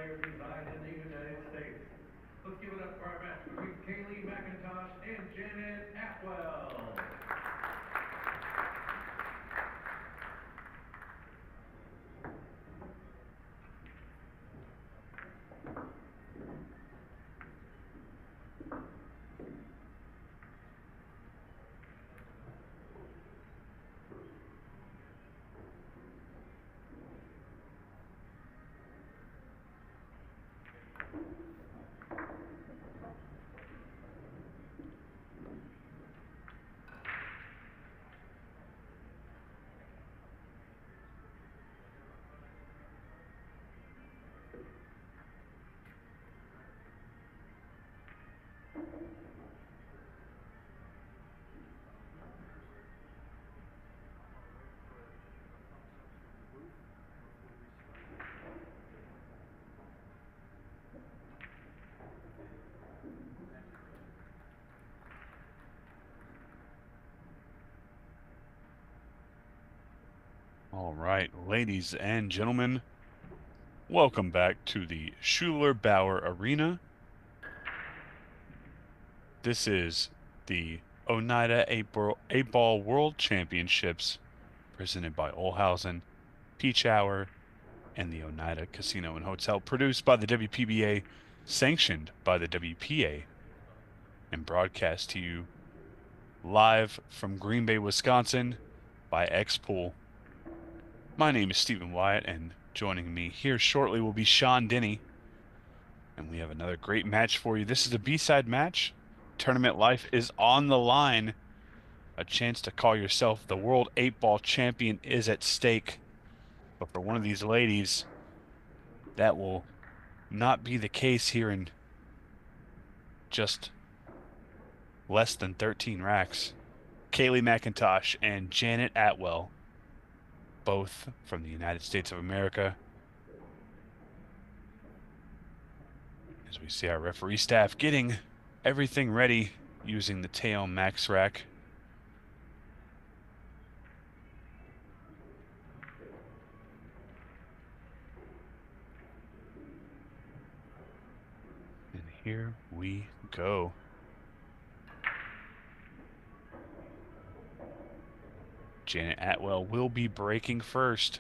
players reside in the United States. Let's give it up for our match between Kaylee, McIntosh, and Atwell. All right, ladies and gentlemen, welcome back to the Schuler-Bauer Arena. This is the ONEIDA 8-Ball World Championships presented by Olhausen, Peach Hour, and the ONEIDA Casino and Hotel, produced by the WPBA, sanctioned by the WPA, and broadcast to you live from Green Bay, Wisconsin by X-Pool. My name is Stephen Wyatt, and joining me here shortly will be Sean Denny. And we have another great match for you. This is a B-side match. Tournament life is on the line. A chance to call yourself the World 8-Ball Champion is at stake. But for one of these ladies, that will not be the case here in just less than 13 racks. Kaylee McIntosh and Atwell, both from the United States of America. As we see our referee staff getting everything ready using the Teo Max rack. And here we go. Atwell will be breaking first.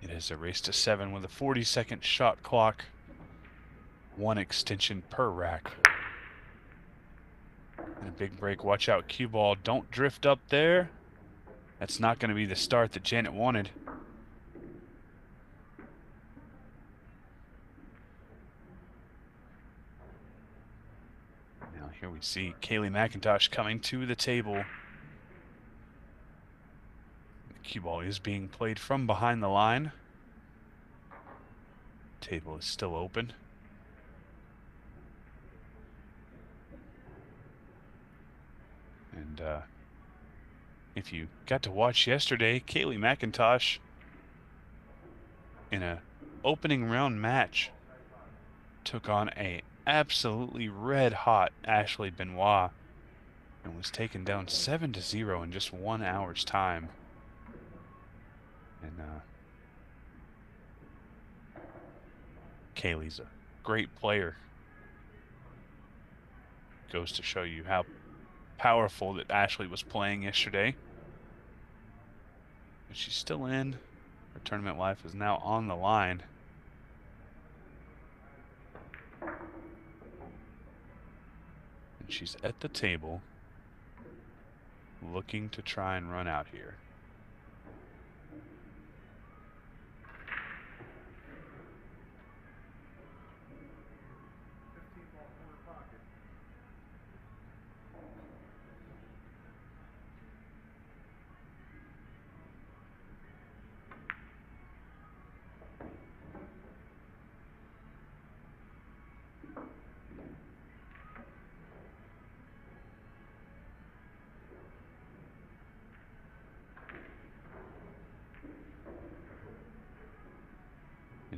It is a race to 7 with a 40-second shot clock. 1 extension per rack. And a big break. Watch out, cue ball. Don't drift up there. That's not going to be the start that Janet wanted. Now here we see Kaylee McIntosh coming to the table. The cue ball is being played from behind the line. Table is still open. And if you got to watch yesterday, Kaylee McIntosh in a opening round match took on a absolutely red-hot Ashley Benoit and was taken down 7-0 in just 1 hour's time. And Kaylee's a great player. Goes to show you how powerful that Ashley was playing yesterday. But she's still in. Her tournament life is now on the line. And she's at the table looking to try and run out here.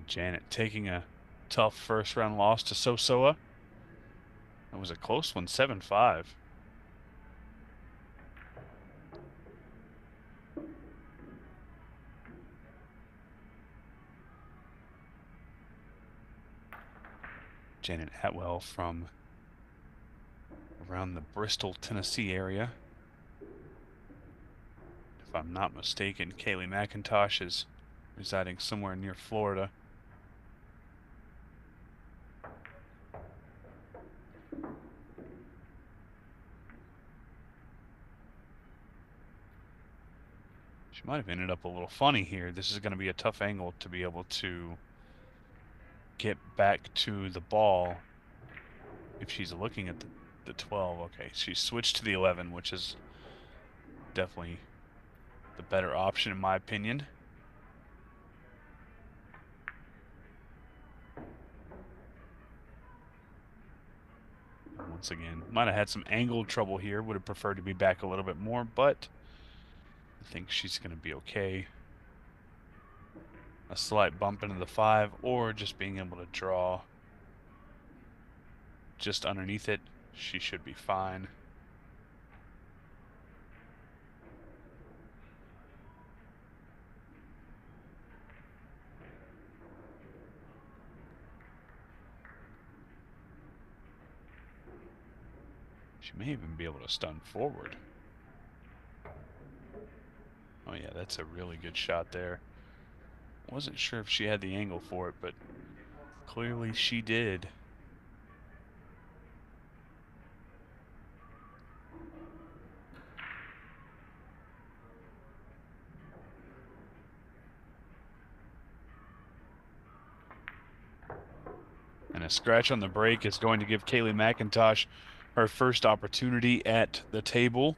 Janet taking a tough first-round loss to Sosoa. It was a close one, 7-5. Janet Atwell from around the Bristol, Tennessee area. If I'm not mistaken, Kaylee McIntosh is residing somewhere near Florida. She might have ended up a little funny here. This is going to be a tough angle to be able to get back to the ball if she's looking at the 12. Okay, she switched to the 11, which is definitely the better option in my opinion. Once again, might have had some angle trouble here. Would have preferred to be back a little bit more, but I think she's going to be okay. A slight bump into the 5, or just being able to draw just underneath it, she should be fine. She may even be able to stun forward. Oh yeah, that's a really good shot there. Wasn't sure if she had the angle for it, but clearly she did. And a scratch on the break is going to give Kaylee McIntosh her first opportunity at the table.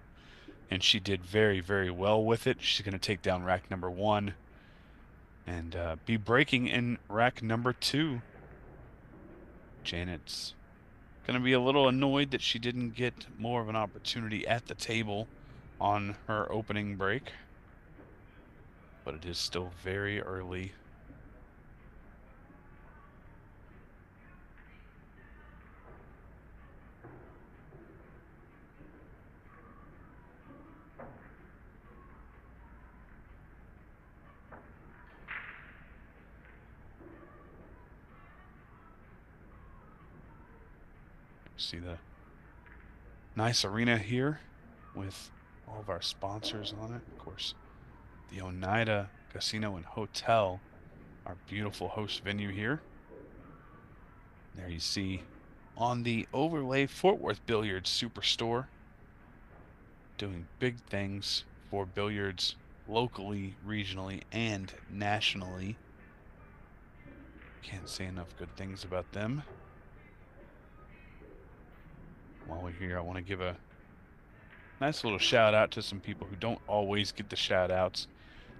And she did very, very well with it. She's going to take down rack number 1 and be breaking in rack number 2. Janet's going to be a little annoyed that she didn't get more of an opportunity at the table on her opening break. But it is still very early. See the nice arena here with all of our sponsors on it. Of course, the ONEIDA Casino and Hotel, our beautiful host venue here. There you see on the overlay Fort Worth Billiards Superstore, doing big things for billiards locally, regionally, and nationally. Can't say enough good things about them. While we're here, I want to give a nice little shout out to some people who don't always get the shout outs.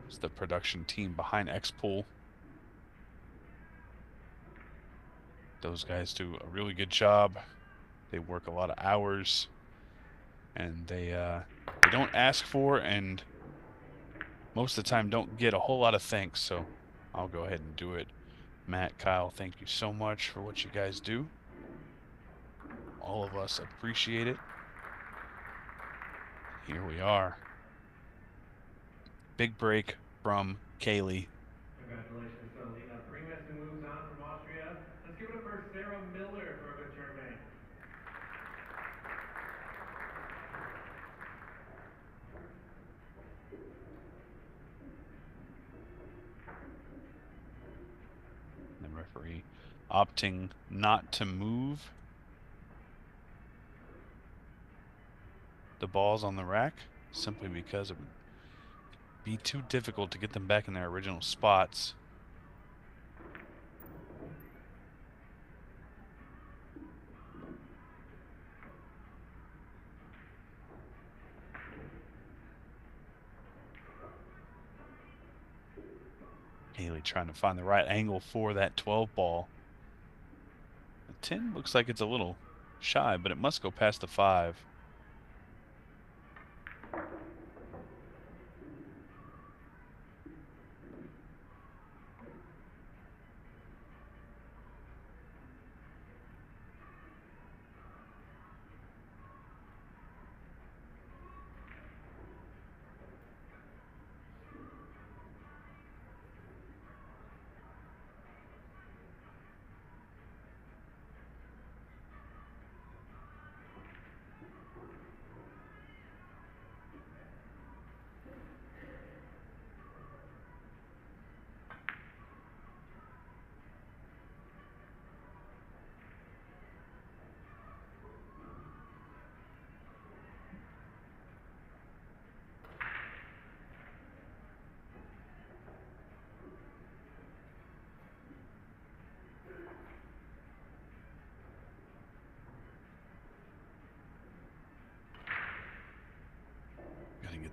It's the production team behind X-Pool. Those guys do a really good job. They work a lot of hours, and they don't ask for, and most of the time don't get a whole lot of thanks, so I'll go ahead and do it. Matt, Kyle, thank you so much for what you guys do. All of us appreciate it. Here we are. Big break from Kaylee. Congratulations to Alina Primus, who moves on from Austria. Let's give it up for Sarah Miller for a good tournament. The referee opting not to move the balls on the rack simply because it would be too difficult to get them back in their original spots. Kaylee trying to find the right angle for that 12 ball. The 10 looks like it's a little shy, but it must go past the 5.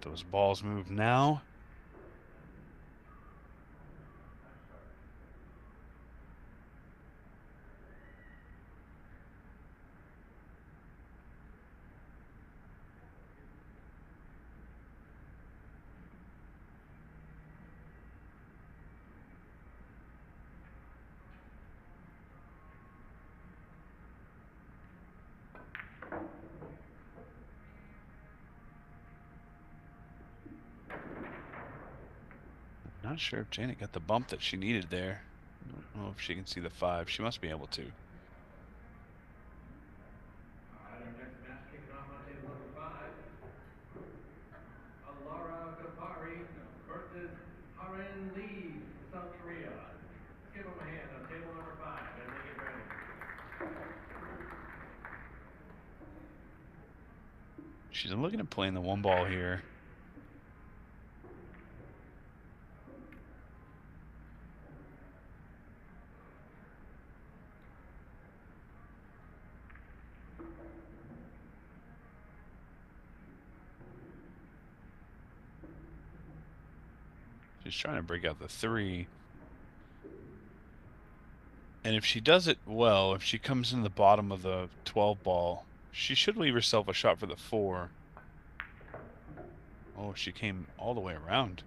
those balls move now. Not sure if Janet got the bump that she needed there. I don't know if she can see the 5. She must be able to. Our next match kicking off on table number 5. Alara Gapari versus Haren Lee, South Korea. Let's give them a hand on table number 5 as they get ready. She's looking at playing the 1 ball here. She's trying to break out the 3. And if she does it well, if she comes in the bottom of the 12 ball, she should leave herself a shot for the 4. Oh, she came all the way around.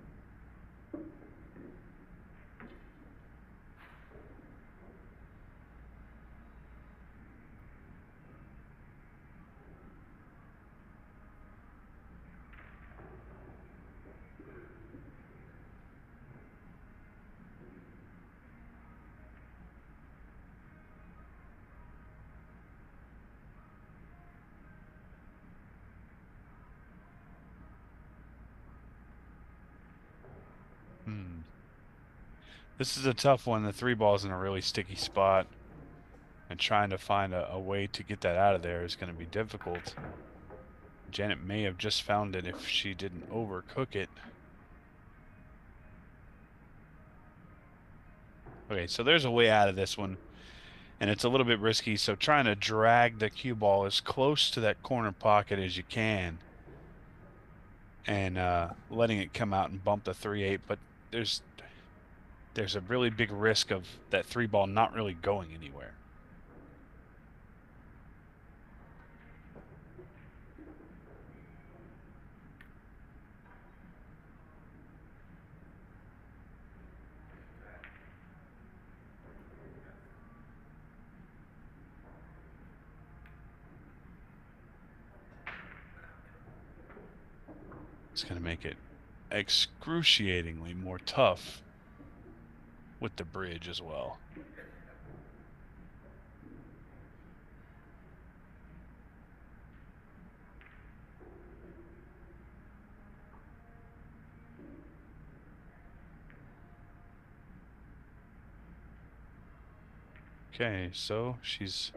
This is a tough one. The 3 ball's in a really sticky spot. And trying to find a way to get that out of there is going to be difficult. Janet may have just found it if she didn't overcook it. Okay, so there's a way out of this one. And it's a little bit risky, so trying to drag the cue ball as close to that corner pocket as you can. And letting it come out and bump the 3-8, but there's a really big risk of that 3 ball not really going anywhere. It's going to make it excruciatingly more tough with the bridge as well. Okay, so she's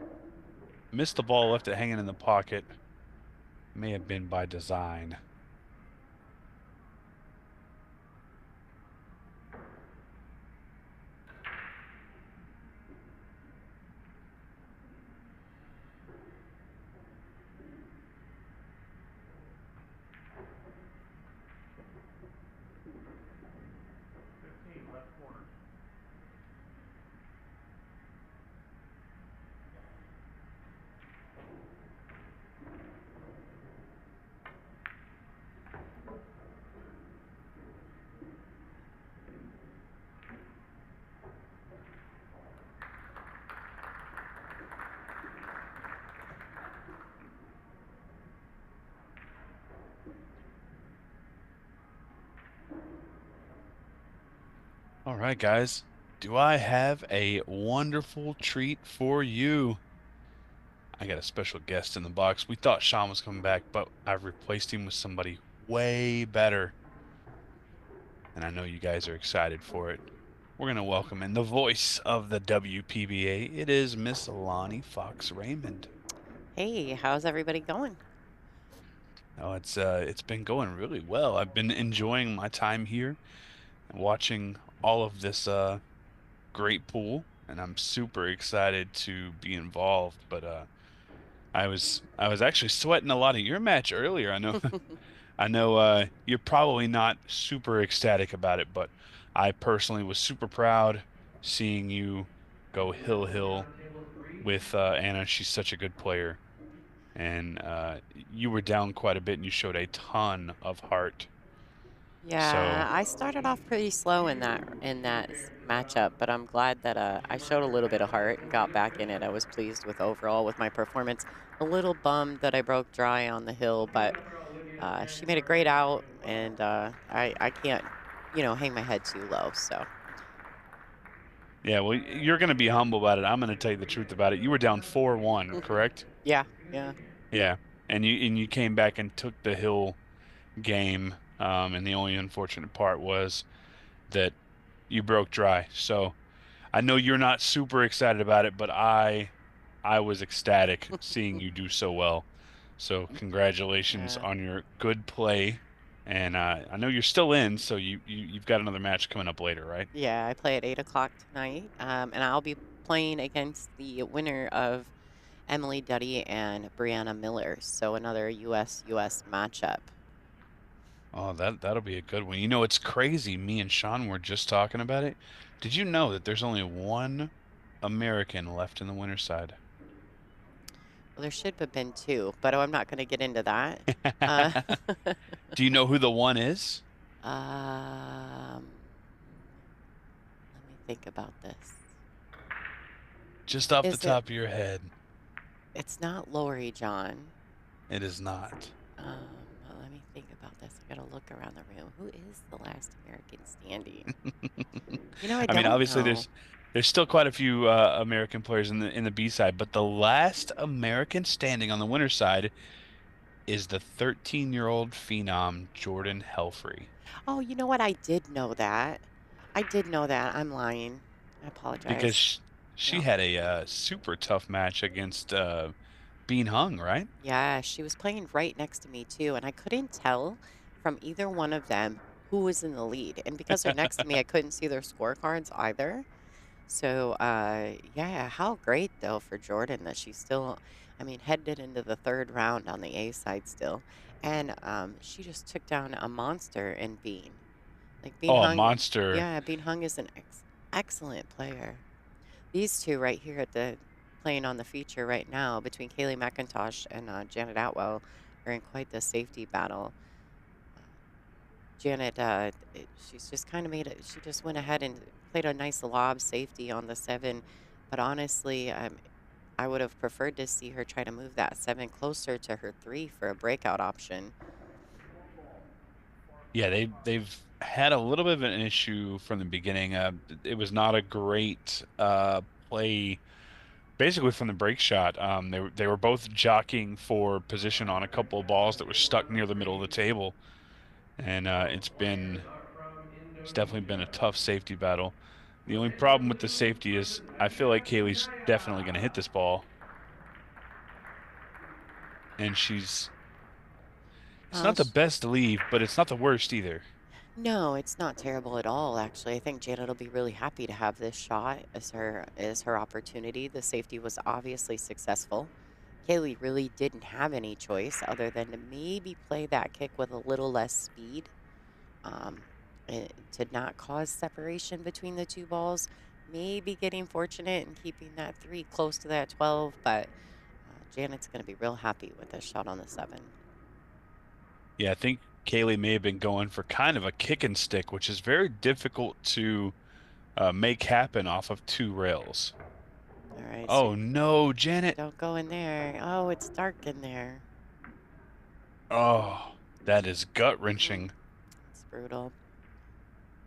missed the ball, left it hanging in the pocket. May have been by design. All right, guys, do I have a wonderful treat for you? I got a special guest in the box. We thought Sean was coming back, but I've replaced him with somebody way better. And I know you guys are excited for it. We're going to welcome in the voice of the WPBA. It is Miss Lonnie Fox Raymond. Hey, how's everybody going? Oh, it's been going really well. I've been enjoying my time here and watching all of this great pool, and I'm super excited to be involved. But I was actually sweating a lot of your match earlier. I know I know you're probably not super ecstatic about it, but I personally was super proud seeing you go hill with Anna. She's such a good player, and you were down quite a bit, and you showed a ton of heart. Yeah, So I started off pretty slow in that matchup, but I'm glad that I showed a little bit of heart and got back in it. I was pleased with overall with my performance. A little bummed that I broke dry on the hill, but she made a great out, and I can't hang my head too low. So yeah, well, you're going to be humble about it. I'm going to tell you the truth about it. You were down 4-1, correct? yeah, yeah. Yeah, and you came back and took the hill game. And the only unfortunate part was that you broke dry. So I know you're not super excited about it, but I was ecstatic seeing you do so well. So congratulations Yeah. on your good play. And I know you're still in, so you've got another match coming up later, right? Yeah, I play at 8 o'clock tonight, and I'll be playing against the winner of Emily Duddy and Brianna Miller. So another US matchup. Oh, that'll be a good one. You know, it's crazy. Me and Sean were just talking about it. Did you know that there's only one American left in the winner's side? Well, there should have been two, but I'm not going to get into that. Uh, Do you know who the one is? um, let me think about this. Just off the Is it? top of your head. It's not Lori John. It is not. Let me think about this. I got to look around the room. Who is the last American standing? I I mean, don't obviously know. there's still quite a few American players in the B side, but the last American standing on the winner's side is the 13-year-old phenom Jordan Helfrey. Oh, you know what? I did know that. I did know that. I'm lying. I Because apologize. she Yep. had a super tough match against Bean Hung, right? Yeah, she was playing right next to me too, and I couldn't tell from either one of them who was in the lead. And because they're next to me, I couldn't see their scorecards either. So, yeah, how great though for Jordan that she's still, I mean, headed into the third round on the A side still. And she just took down a monster in Bean. Like Bean Oh, a Hung, monster. yeah, Bean Hung is an excellent player. These two right here at the playing on the feature right now between Kaylee McIntosh and Janet Atwell are in quite the safety battle. Uh, Janet, she's just kind of made it. She just went ahead and played a nice lob safety on the 7, but honestly, I would have preferred to see her try to move that 7 closer to her 3 for a breakout option. Yeah, they've had a little bit of an issue from the beginning. It was not a great play, basically from the break shot. They were both jockeying for position on a couple of balls that were stuck near the middle of the table, and it's definitely been a tough safety battle. The only problem with the safety is I feel like Kaylee's definitely going to hit this ball, and it's Uh, not the sh- best leave, but it's not the worst either. no, it's not terrible at all, actually. I think Janet will be really happy to have this shot as her opportunity. The safety was obviously successful. Kaylee really didn't have any choice other than to maybe play that kick with a little less speed um, to not cause separation between the two balls. Maybe getting fortunate and keeping that 3 close to that 12, but Janet's going to be real happy with this shot on the 7. Yeah, I think Kaylee may have been going for kind of a kick and stick, which is very difficult to make happen off of two rails. All right, so Oh no, Janet. don't go in there. Oh, it's dark in there. Oh, that is Mm, gut-wrenching. it's brutal.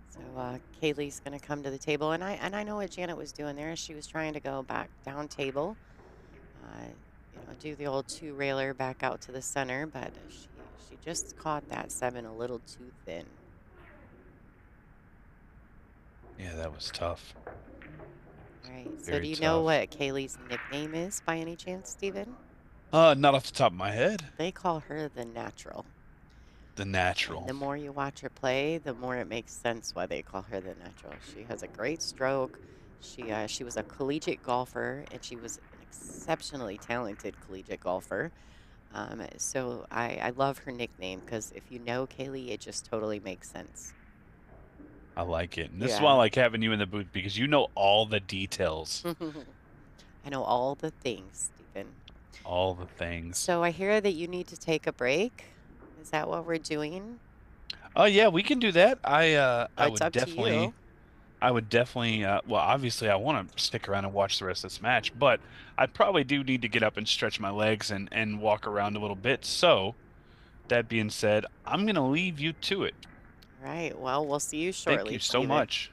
So Kaylee's going to come to the table, and I know what Janet was doing there. She was trying to go back down table, uh, do the old 2 railer back out to the center, but she just caught that 7 a little too thin. Yeah, that was tough. All right. So do Very you know tough. what Kaylee's nickname is by any chance, Steven? Not off the top of my head. They call her the natural. The And natural. the more you watch her play, the more it makes sense why they call her the natural. She has a great stroke. She was a collegiate golfer, and she was an exceptionally talented collegiate golfer. So I love her nickname because if you know Kaylee, it just totally makes sense. I like it. And this is why I Yeah. like having you in the booth because you know all the details, I know all the things, Stephen. all the things. So I hear that you need to take a break. Is that what we're doing? Oh yeah, we can do that. Oh, it's up to you. I would definitely well, obviously I want to stick around and watch the rest of this match, but I probably do need to get up and stretch my legs and walk around a little bit. So, that being said, I'm going to leave you to it. All right. Well, we'll see you Thank shortly, you so Stephen. much.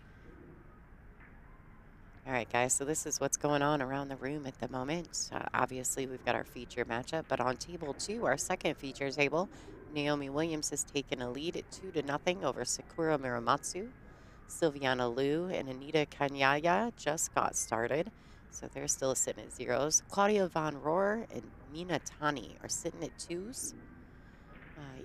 All right, guys. So this is what's going on around the room at the moment. Obviously, we've got our feature matchup, but on table 2, our second feature table, Naomi Williams has taken a lead at 2-0 over Sakura Muramatsu. Silviana Liu and Anita Kanyaya just got started, so they're still sitting at zeros. Claudia Von Rohr and Mina Tani are sitting at 2s.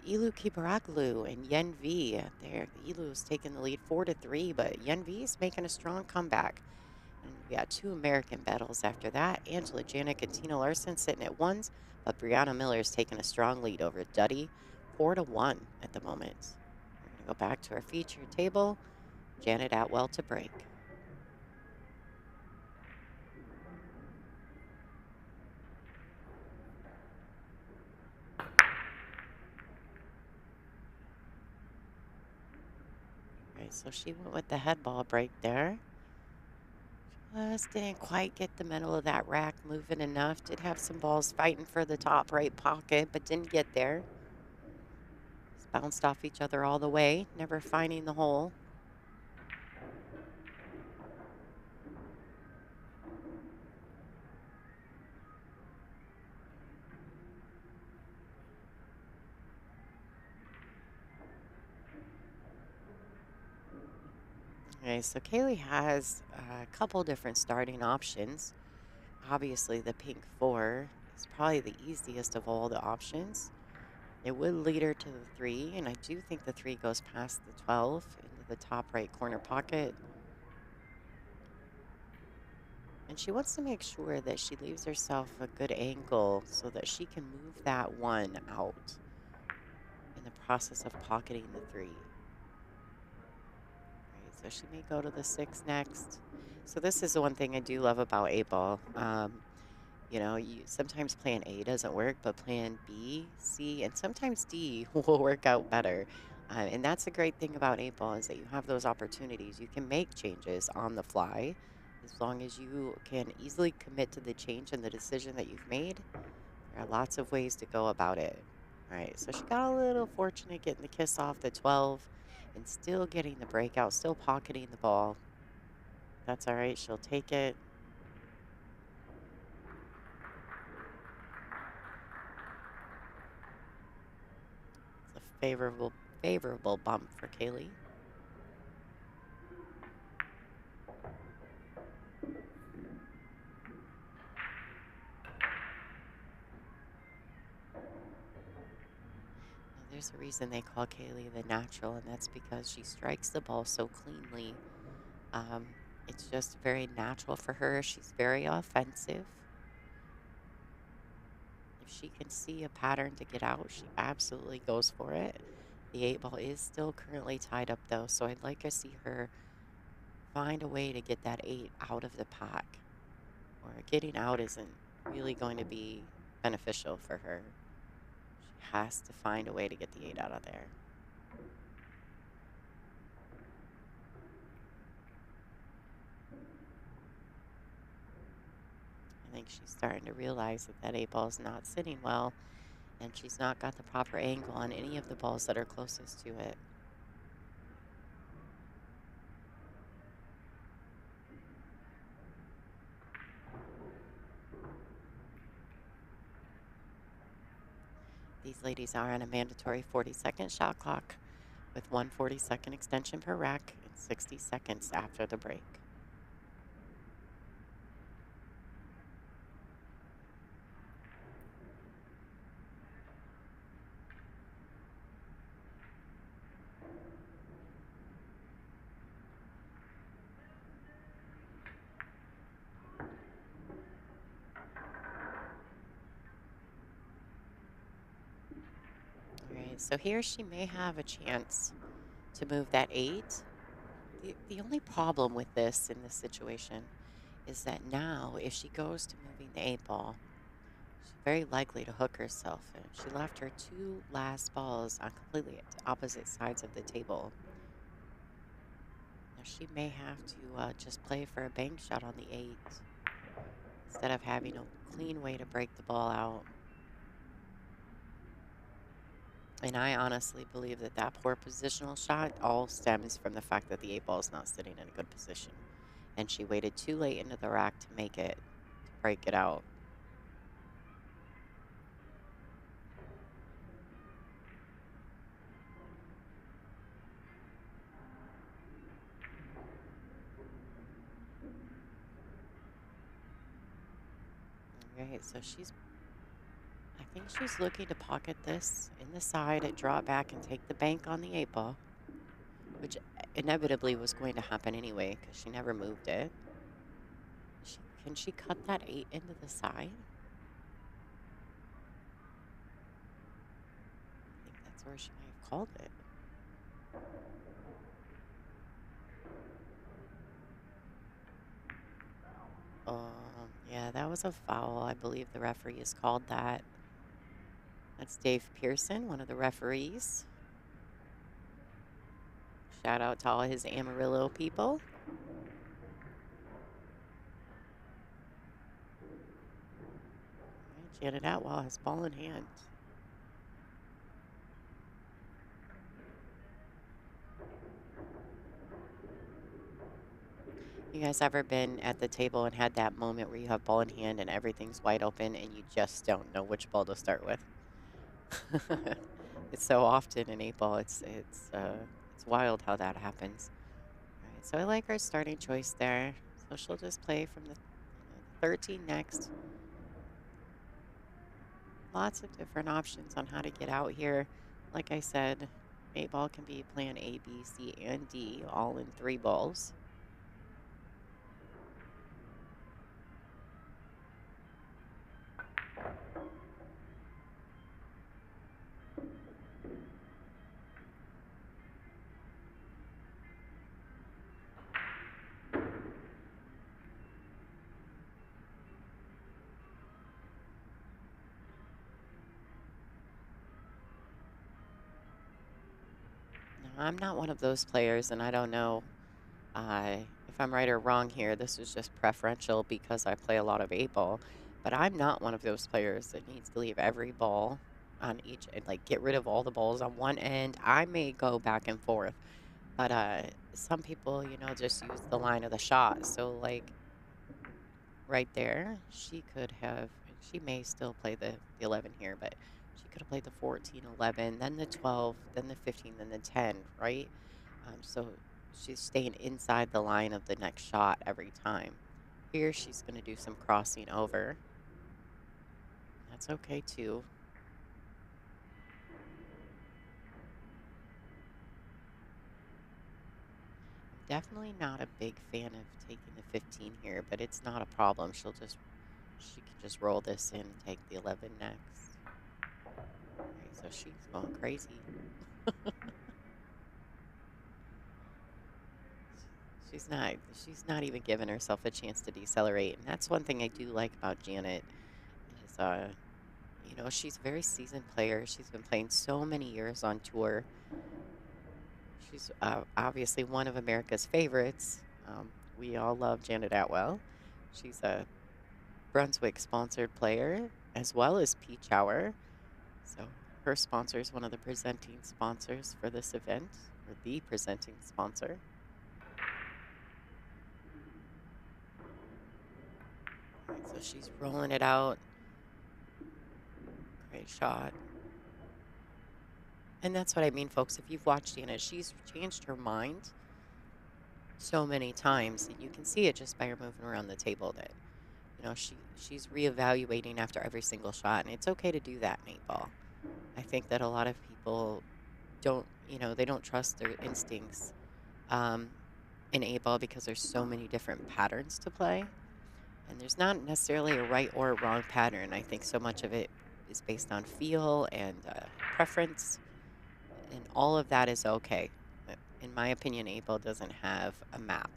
Ilu Kiparaglu and Yen V. Ilu is taking the lead 4-3, but Yen V is making a strong comeback. And we got 2 American battles after that. Angela Janik and Tina Larson sitting at 1s, but Brianna Miller is taking a strong lead over Duddy, 4-1 at the moment. We're going to go back to our feature table. Janet Atwell to break. All right, so she went with the head ball break there. Just didn't quite get the middle of that rack moving enough. Did have some balls fighting for the top right pocket, but didn't get there. Just bounced off each other all the way, never finding the hole. Okay, so Kaylee has a couple different starting options. Obviously, the pink 4 is probably the easiest of all the options. It would lead her to the 3, and I do think the 3 goes past the 12 into the top right corner pocket. And she wants to make sure that she leaves herself a good angle so that she can move that 1 out in the process of pocketing the 3. Right, so she may go to the 6 next. So this is the one thing I do love about 8-ball. You know, sometimes plan A doesn't work, but plan B, C, and sometimes D will work out better. And that's the great thing about 8-ball is that you have those opportunities. You can make changes on the fly as long as you can easily commit to the change and the decision that you've made. There are lots of ways to go about it. All right, so she got a little fortunate getting the kiss off the 12 and still getting the breakout, still pocketing the ball. That's all right. She'll take it. It's a favorable bump for Kaylee. Now, there's a reason they call Kaylee the natural, and that's because she strikes the ball so cleanly. It's just very natural for her. She's very offensive. If she can see a pattern to get out, she absolutely goes for it. The 8-ball is still currently tied up, though, so I'd like to see her find a way to get that 8 out of the pack. Or getting out isn't really going to be beneficial for her. She has to find a way to get the 8 out of there. I think she's starting to realize that that 8-ball is not sitting well, and she's not got the proper angle on any of the balls that are closest to it. These ladies are on a mandatory 40-second shot clock with 1 40-second extension per rack and 60 seconds after the break. So here she may have a chance to move that 8. The only problem with this in this situation is that now if she goes to moving the 8 ball, she's very likely to hook herself. And she left her 2 last balls on completely opposite sides of the table. Now she may have to just play for a bank shot on the 8 instead of having a clean way to break the ball out. And I honestly believe that that poor positional shot all stems from the fact that the 8 ball is not sitting in a good position. And she waited too late into the rack to make it, to break it out. All right, so I think she's looking to pocket this in the side and draw it back and take the bank on the 8 ball, which inevitably was going to happen anyway because she never moved it. Can she cut that 8 into the side? I think that's where she might have called it. Yeah, that was a foul. I believe the referee has called that. That's Dave Pearson, one of the referees. Shout out to all his Amarillo people. All right, Janet Atwell has ball in hand. You guys ever been at the table and had that moment where you have ball in hand and everything's wide open and you just don't know which ball to start with? It's so often in 8 ball. It's wild how that happens. All right, so I like her starting choice there. So she'll just play from the 13 next. Lots of different options on how to get out here. Like I said, 8 ball can be plan A, B, C, and D, all in 3 balls. I'm not one of those players, and I don't know if I'm right or wrong here. This is just preferential because I play a lot of 8 ball, but I'm not one of those players that needs to leave every ball on each and like get rid of all the balls on one end. I may go back and forth, but some people, just use the line of the shot. So like right there, she could have. She may still play the 11 here, but she could have played the 14, 11, then the 12, then the 15, then the 10, right? So she's staying inside the line of the next shot every time. Here she's going to do some crossing over. That's okay too. Definitely not a big fan of taking the 15 here, but it's not a problem. She can just roll this in and take the 11 next. Okay, so she's going crazy. She's not even giving herself a chance to decelerate. And that's one thing I do like about Janet is, she's a very seasoned player. She's been playing so many years on tour. She's obviously one of America's favorites. We all love Janet Atwell. She's a Brunswick-sponsored player, as well as Peach Hour. So her sponsor is one of the presenting sponsors for this event, or the presenting sponsor. All right, so she's rolling it out. Great shot. And that's what I mean, folks. If you've watched Janet, she's changed her mind so many times. And you can see it just by her moving around the table that, she's reevaluating after every single shot. And it's okay to do that in 8 ball. I think that a lot of people don't, they don't trust their instincts in 8 ball because there's so many different patterns to play. And there's not necessarily a right or a wrong pattern. I think so much of it is based on feel and preference. And all of that is okay. But in my opinion, 8-ball doesn't have a map.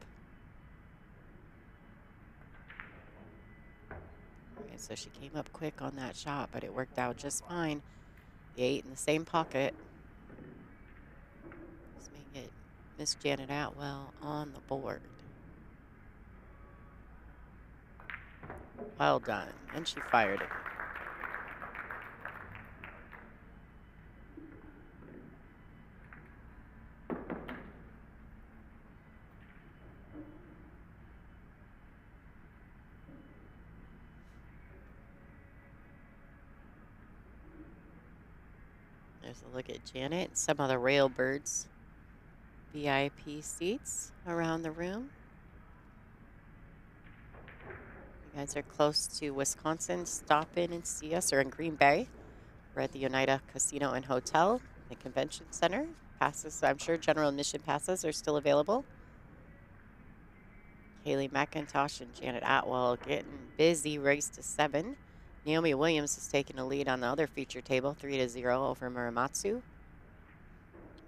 All right, so she came up quick on that shot, but it worked out just fine. The 8 in the same pocket. Let's make it Miss Janet Atwell on the board. Well done. And she fired it. There's a look at Janet and some other Railbirds VIP seats around the room. You guys are close to Wisconsin. Stop in and see us, or in Green Bay. We're at the ONEIDA Casino and Hotel, the Convention Center. Passes, I'm sure general admission passes are still available. Kaylee McIntosh and Janet Atwell getting busy, race to 7. Naomi Williams is taking a lead on the other feature table, 3-0 over Muramatsu.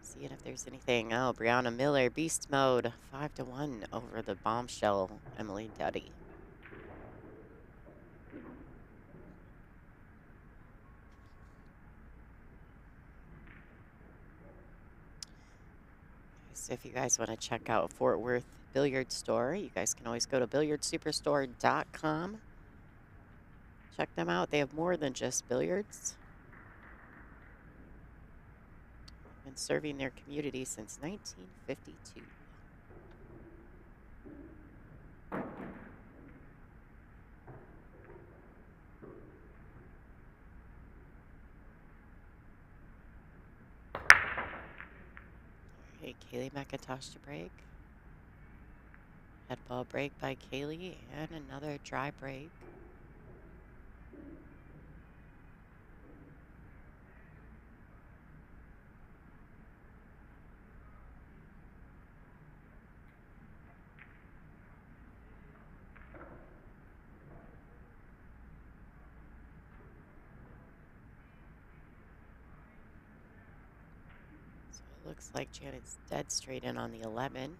Seeing if there's anything. Oh, Brianna Miller, beast mode, 5-1 over the bombshell Emily Duddy. So if you guys want to check out Fort Worth Billiard Store, you guys can always go to billiardsuperstore.com. Check them out. They have more than just billiards. Been serving their community since 1952. All right, Kaylee McIntosh to break. Head ball break by Kaylee, and another dry break. Looks like Janet's dead straight in on the 11.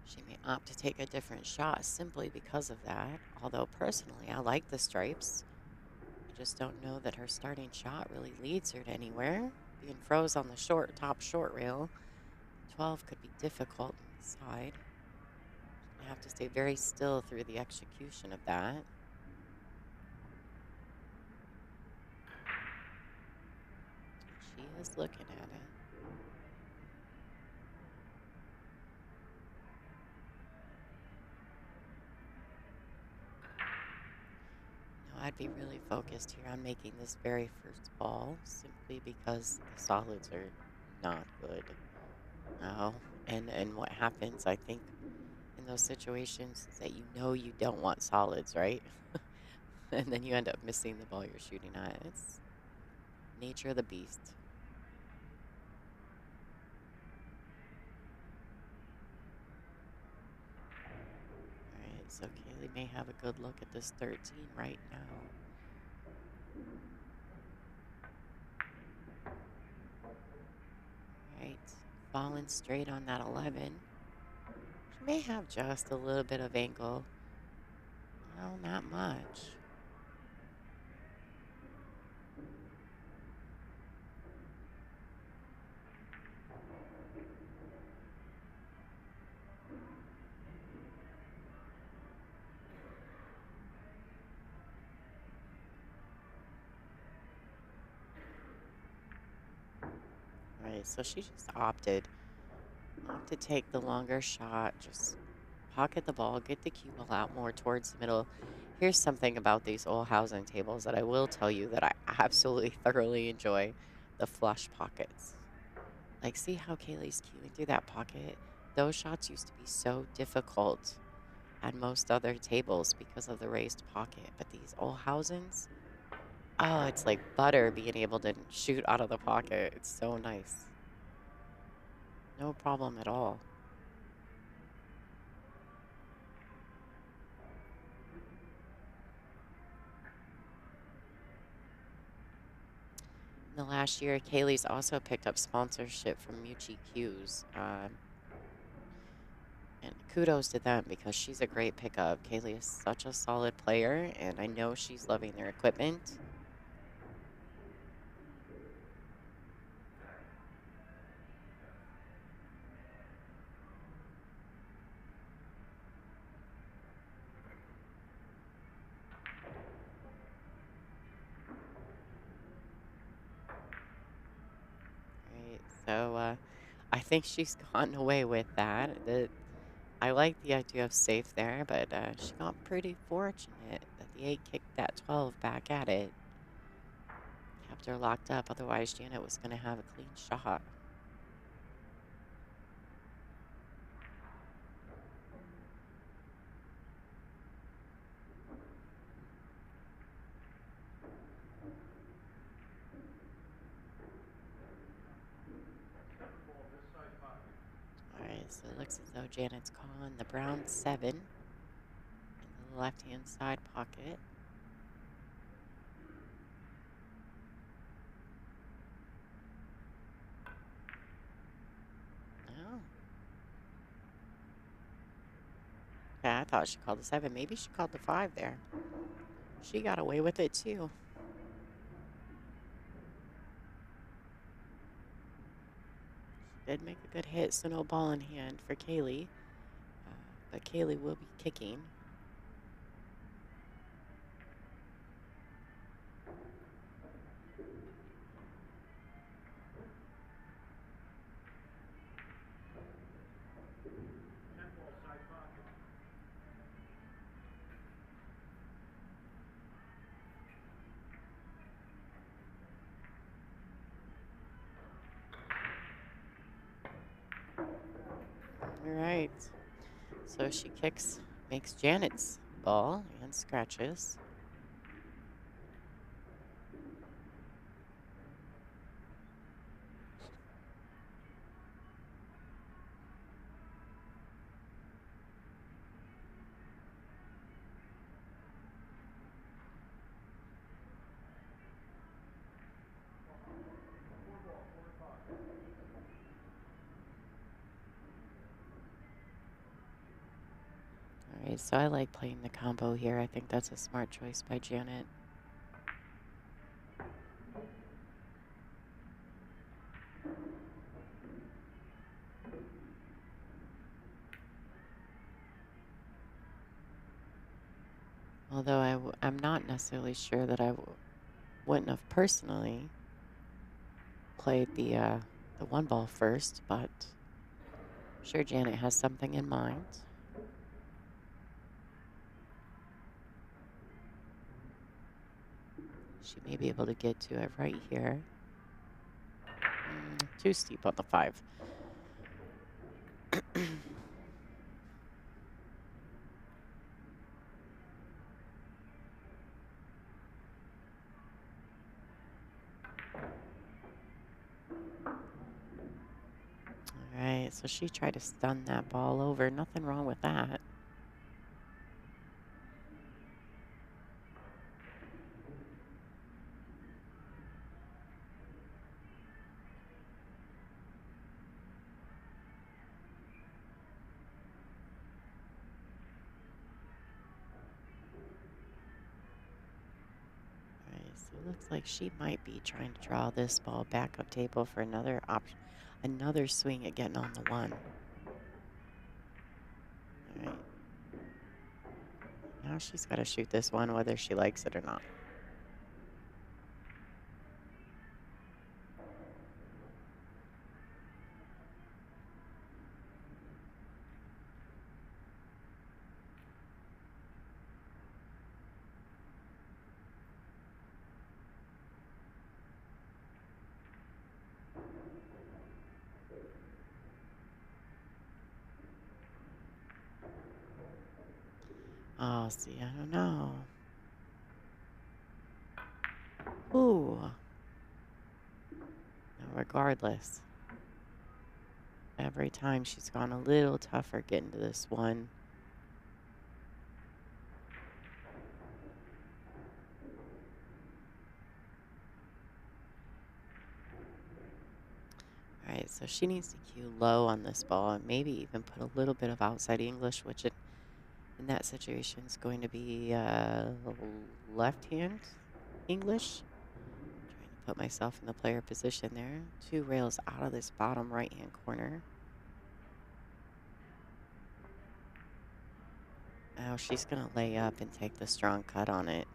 She may opt to take a different shot simply because of that. Although personally, I like the stripes. I just don't know that her starting shot really leads her to anywhere. Being froze on the top short rail, 12 could be difficult inside. You have to stay very still through the execution of that. She is looking at it. I'd be really focused here on making this very first ball, simply because the solids are not good. Oh, and what happens, I think, in those situations is that you know you don't want solids, right? And then you end up missing the ball you're shooting at. It's nature of the beast. All right, so Kaylee may have a good look at this 13 right now. Right, falling straight on that 11. She may have just a little bit of angle. Well, not much. Right, so she just opted to take the longer shot, just pocket the ball, get the cue ball out more towards the middle. Here's something about these Olhausen tables that I will tell you that I absolutely thoroughly enjoy: the flush pockets. Like, see how Kaylee's cueing through that pocket? Those shots used to be so difficult at most other tables because of the raised pocket, but these Olhausens, oh, it's like butter being able to shoot out of the pocket. It's so nice. No problem at all. In the last year, Kaylee's also picked up sponsorship from Mucci Q's. And kudos to them because she's a great pickup. Kaylee is such a solid player, and I know she's loving their equipment. Right, so I think she's gotten away with that. I like the idea of safe there, but she got pretty fortunate that the 8 kicked that 12 back at it. Kept her locked up, otherwise Janet was going to have a clean shot. Alright, so it looks as though Janet's calling the brown 7 in the left-hand side pocket. Oh. Yeah, I thought she called the 7. Maybe she called the 5 there. She got away with it too. She did make a good hit, so no ball in hand for Kaylee. But Kaylee will be kicking. All right. So she kicks, makes Janet's ball and scratches. All right, so I like playing the combo here. I think that's a smart choice by Janet. Although I'm not necessarily sure that I wouldn't have personally played the 1 ball first, but I'm sure Janet has something in mind. She may be able to get to it right here. Too steep on the 5. All right, so she tried to stun that ball over. Nothing wrong with that. All right, so it looks like she might be trying to draw this ball back up table for another option, another swing at getting on the 1. All right. Now she's got to shoot this one whether she likes it or not. Oh, see, I don't know. Ooh. Now, regardless, every time she's gone a little tougher getting to this 1. So she needs to cue low on this ball and maybe even put a little bit of outside English, which in that situation is going to be left-hand English. Trying to put myself in the player position there. 2 rails out of this bottom right-hand corner. Oh, she's going to lay up and take the strong cut on it.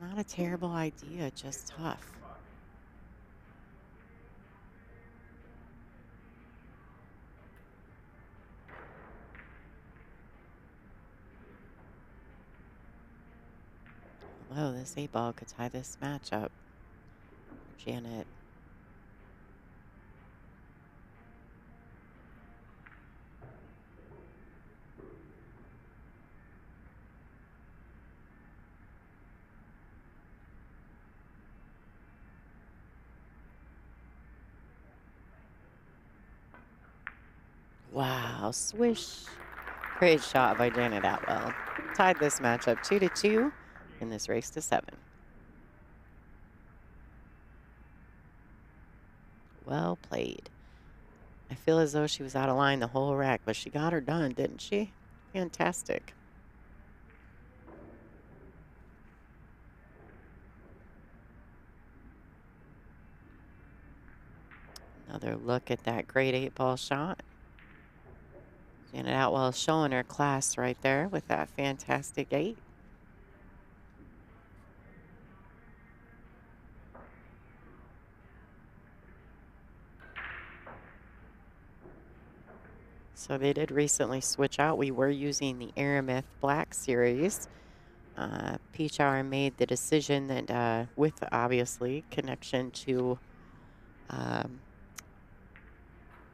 Not a terrible idea, just tough. Although this 8-ball could tie this match up. Janet. Wow, swish. Great shot by Janet Atwell. Tied this match up 2-2 in this race to 7. Well played. I feel as though she was out of line the whole rack, but she got her done, didn't she? Fantastic. Another look at that great 8-ball shot. Janet Atwell showing her class right there with that fantastic 8. So they did recently switch out. We were using the Aramith Black Series. Peach Hour made the decision that with obviously connection to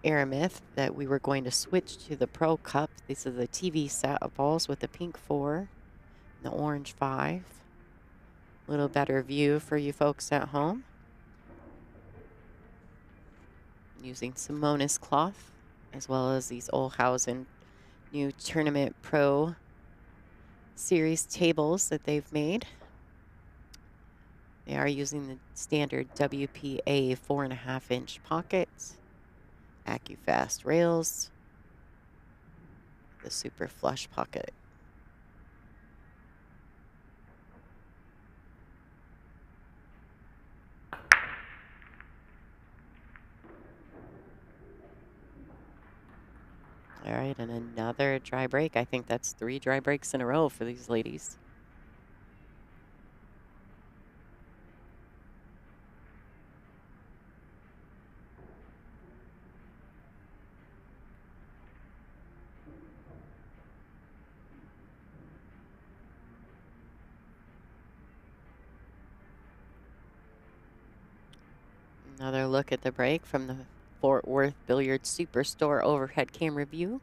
Aramith that we were going to switch to the Pro Cup. This is a TV set of balls with the pink 4 and the orange 5. A little better view for you folks at home. Using Simonis cloth as well as these Olhausen new Tournament Pro Series tables that they've made. They are using the standard WPA 4.5-inch pockets. AccuFast rails, the super flush pocket. All right, and another dry break. I think that's 3 dry breaks in a row for these ladies. Another look at the break from the Fort Worth Billiard Superstore overhead camera view.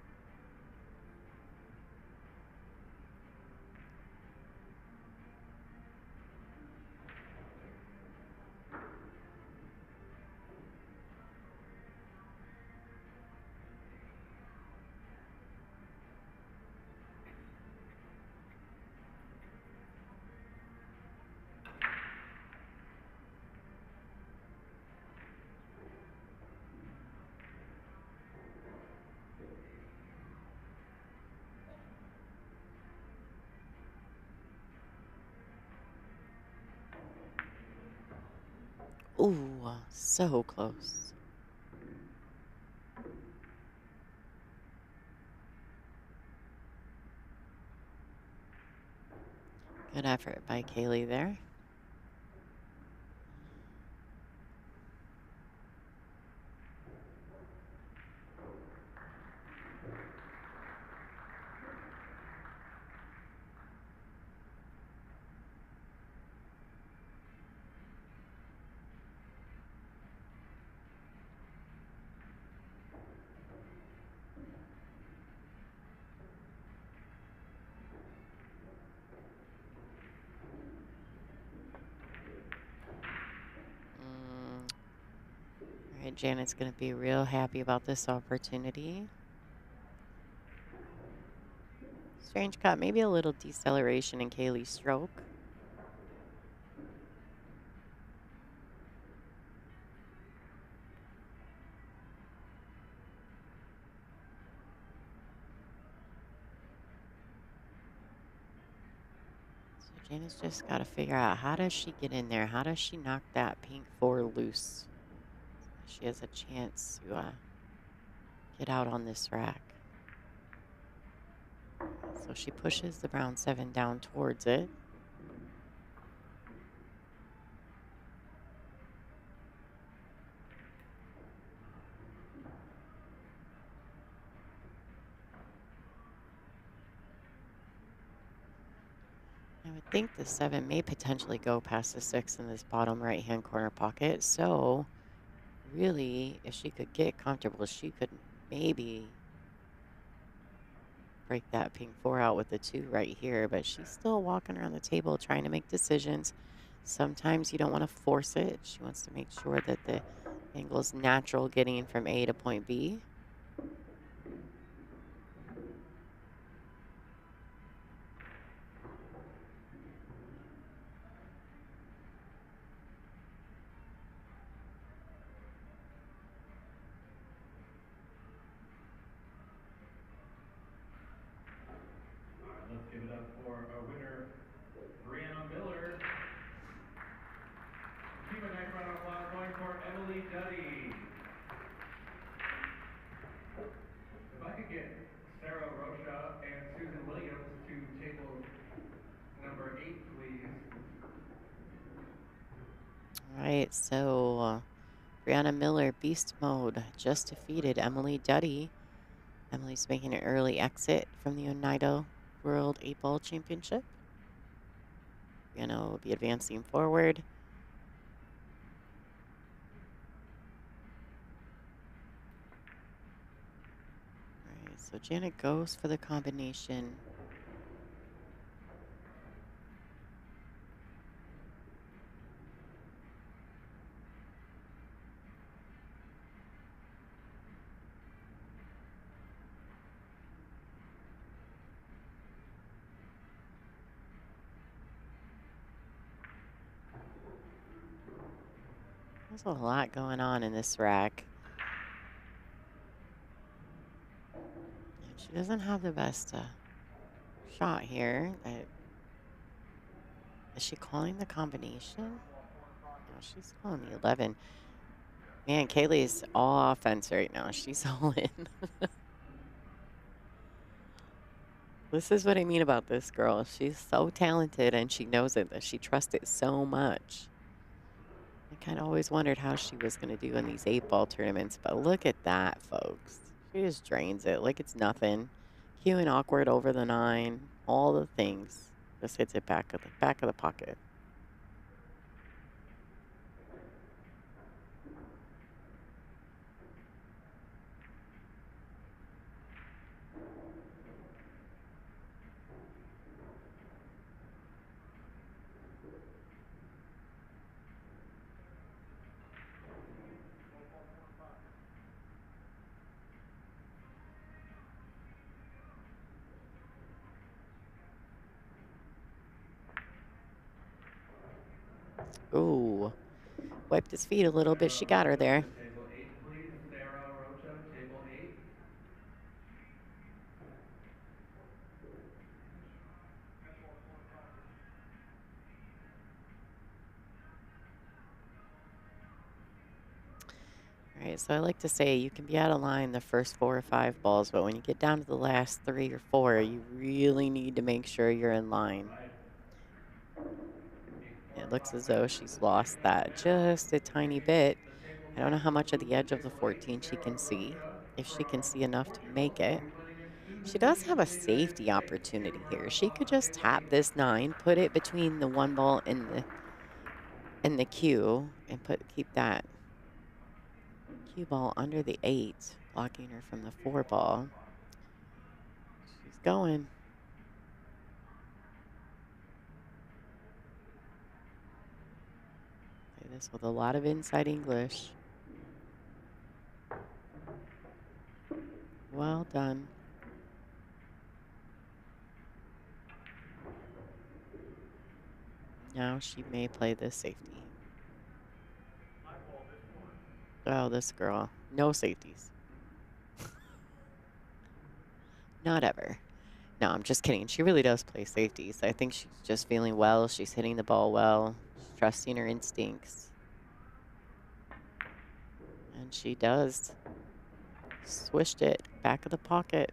Ooh, so close. Good effort by Kaylee there. All right, Janet's going to be real happy about this opportunity. Strange cut, maybe a little deceleration in Kaylee's stroke. Jana's just got to figure out, how does she get in there? How does she knock that pink 4 loose? She has a chance to get out on this rack. So she pushes the brown 7 down towards it. I would think the 7 may potentially go past the 6 in this bottom right-hand corner pocket. So really, if she could get comfortable, she could maybe break that pink 4 out with the 2 right here. But she's still walking around the table trying to make decisions. Sometimes you don't want to force it. She wants to make sure that the angle is natural getting from A to point B. Let's give it up for our winner, Brianna Miller. Keep a nice round of applause going for Emily Duddy. If I could get Sarah Rocha and Susan Williams to table number 8, please. All right, so Brianna Miller, beast mode, just defeated Emily Duddy. Emily's making an early exit from the ONEIDA World 8-Ball Championship. Brianna will be advancing forward. All right, so Janet goes for the combination. There's a lot going on in this rack. And she doesn't have the best shot here. Is she calling the combination? No, she's calling the 11. Man, Kaylee's all offense right now. She's all in. This is what I mean about this girl. She's so talented, and she knows it, that she trusts it so much. I kind of always wondered how she was going to do in these 8-ball tournaments, but look at that, folks. She just drains it like it's nothing. Cueing awkward over the 9, all the things. Just hits it back of the pocket. Ooh, wiped his feet a little bit. She got her there. Table 8, please. Sarah Rocha, table 8. All right, so I like to say you can be out of line the first 4 or 5 balls, but when you get down to the last 3 or 4, you really need to make sure you're in line. It looks as though she's lost that just a tiny bit. I don't know how much of the edge of the 14 she can see, if she can see enough to make it. She does have a safety opportunity here. She could just tap this 9, put it between the 1 ball and the cue, and keep that cue ball under the 8, blocking her from the 4 ball. She's going. Say this with a lot of inside English. Well done. Now she may play this safety. Oh, this girl. No safeties. Not ever. No, I'm just kidding. She really does play safety, so I think she's just feeling well. She's hitting the ball well. She's trusting her instincts. And she does. Swished it back of the pocket.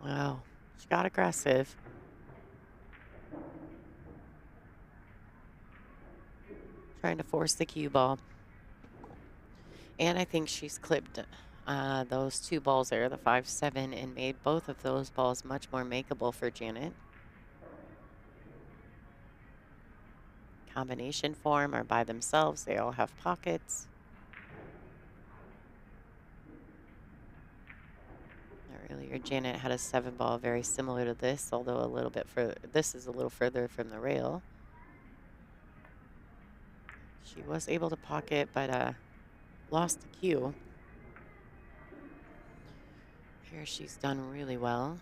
Wow, she got aggressive. Trying to force the cue ball. And I think she's clipped those 2 balls there, the 5-7, and made both of those balls much more makeable for Janet. Combination form or by themselves, they all have pockets. Earlier, Janet had a 7 ball very similar to this, although a little bit further. This is a little further from the rail. She was able to pocket, but lost the cue. Here she's done really well.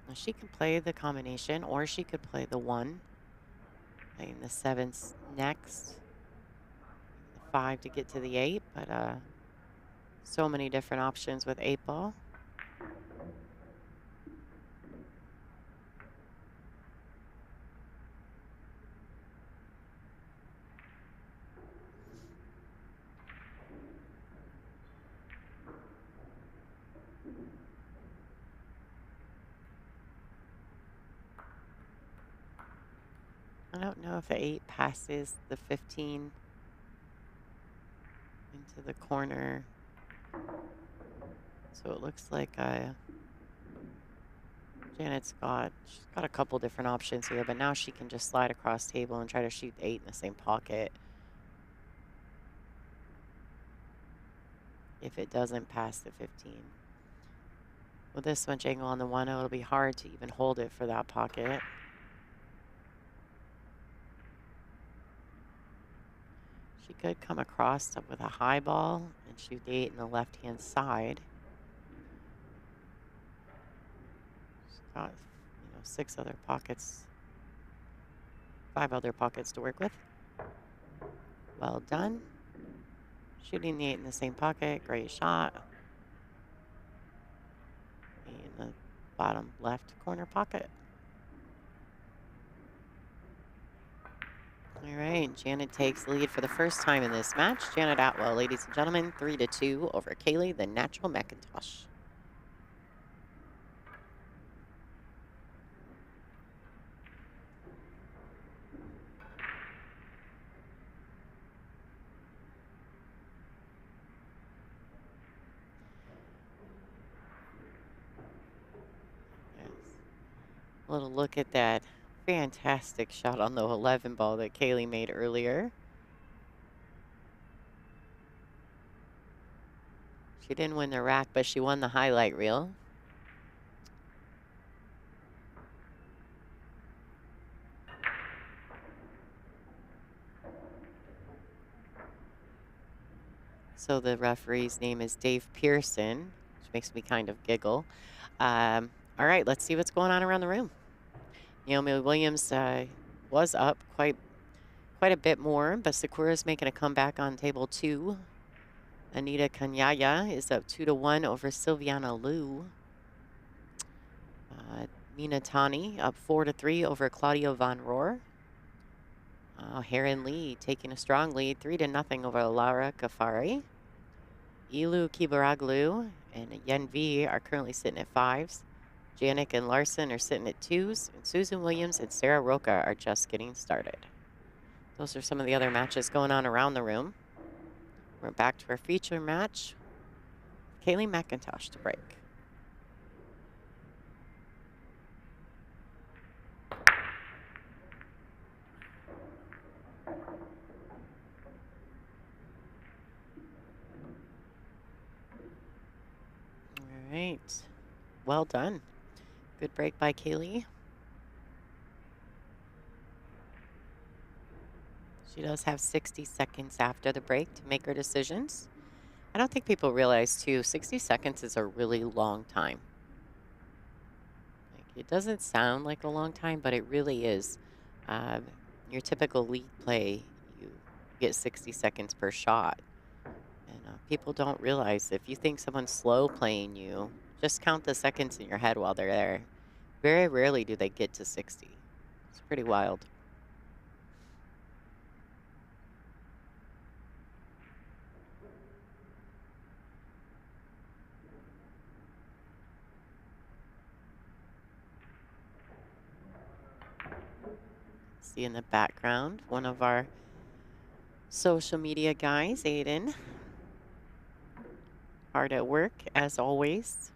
Now she can play the combination, or she could play the 1. Playing the 7's next. The 5 to get to the 8, but so many different options with 8 ball. I don't know if the 8 passes the 15 into the corner. So it looks like she's got a couple different options here, but now she can just slide across table and try to shoot the 8 in the same pocket. If it doesn't pass the 15. With this one angle on the 1, it'll be hard to even hold it for that pocket. She could come across with a high ball and shoot the 8 in the left-hand side. She's got, 6 other pockets, 5 other pockets to work with. Well done. Shooting the 8 in the same pocket, great shot. In the bottom left corner pocket. All right, Janet takes the lead for the first time in this match. Janet Atwell, ladies and gentlemen, 3-2 over Kaylee, the natural McIntosh. Yes. A little look at that fantastic shot on the 11 ball that Kaylee made earlier. She didn't win the rack, but she won the highlight reel. So the referee's name is Dave Pearson, which makes me kind of giggle. All right, let's see what's going on around the room. Naomi Williams was up quite a bit more, but Sakura's making a comeback on table 2. Anita Kanyaya is up 2-1 over Silviana Liu. Mina Tani up 4-3 over Claudio Von Rohr. Heron Lee taking a strong lead, 3-0 over Laura Kafari. Ilu Kibaraglu and Yen V are currently sitting at 5s. Janik and Larson are sitting at 2s, and Susan Williams and Sarah Roca are just getting started. Those are some of the other matches going on around the room. We're back to our feature match. Kaylee McIntosh to break. All right. Well done. Good break by Kaylee. She does have 60 seconds after the break to make her decisions. I don't think people realize, too, 60 seconds is a really long time. Like, it doesn't sound like a long time, but it really is. Uh, your typical league play, you get 60 seconds per shot. And people don't realize if you think someone's slow playing you, just count the seconds in your head while they're there. Very rarely do they get to 60. It's pretty wild. See in the background, one of our social media guys, Aiden. Hard at work, as always.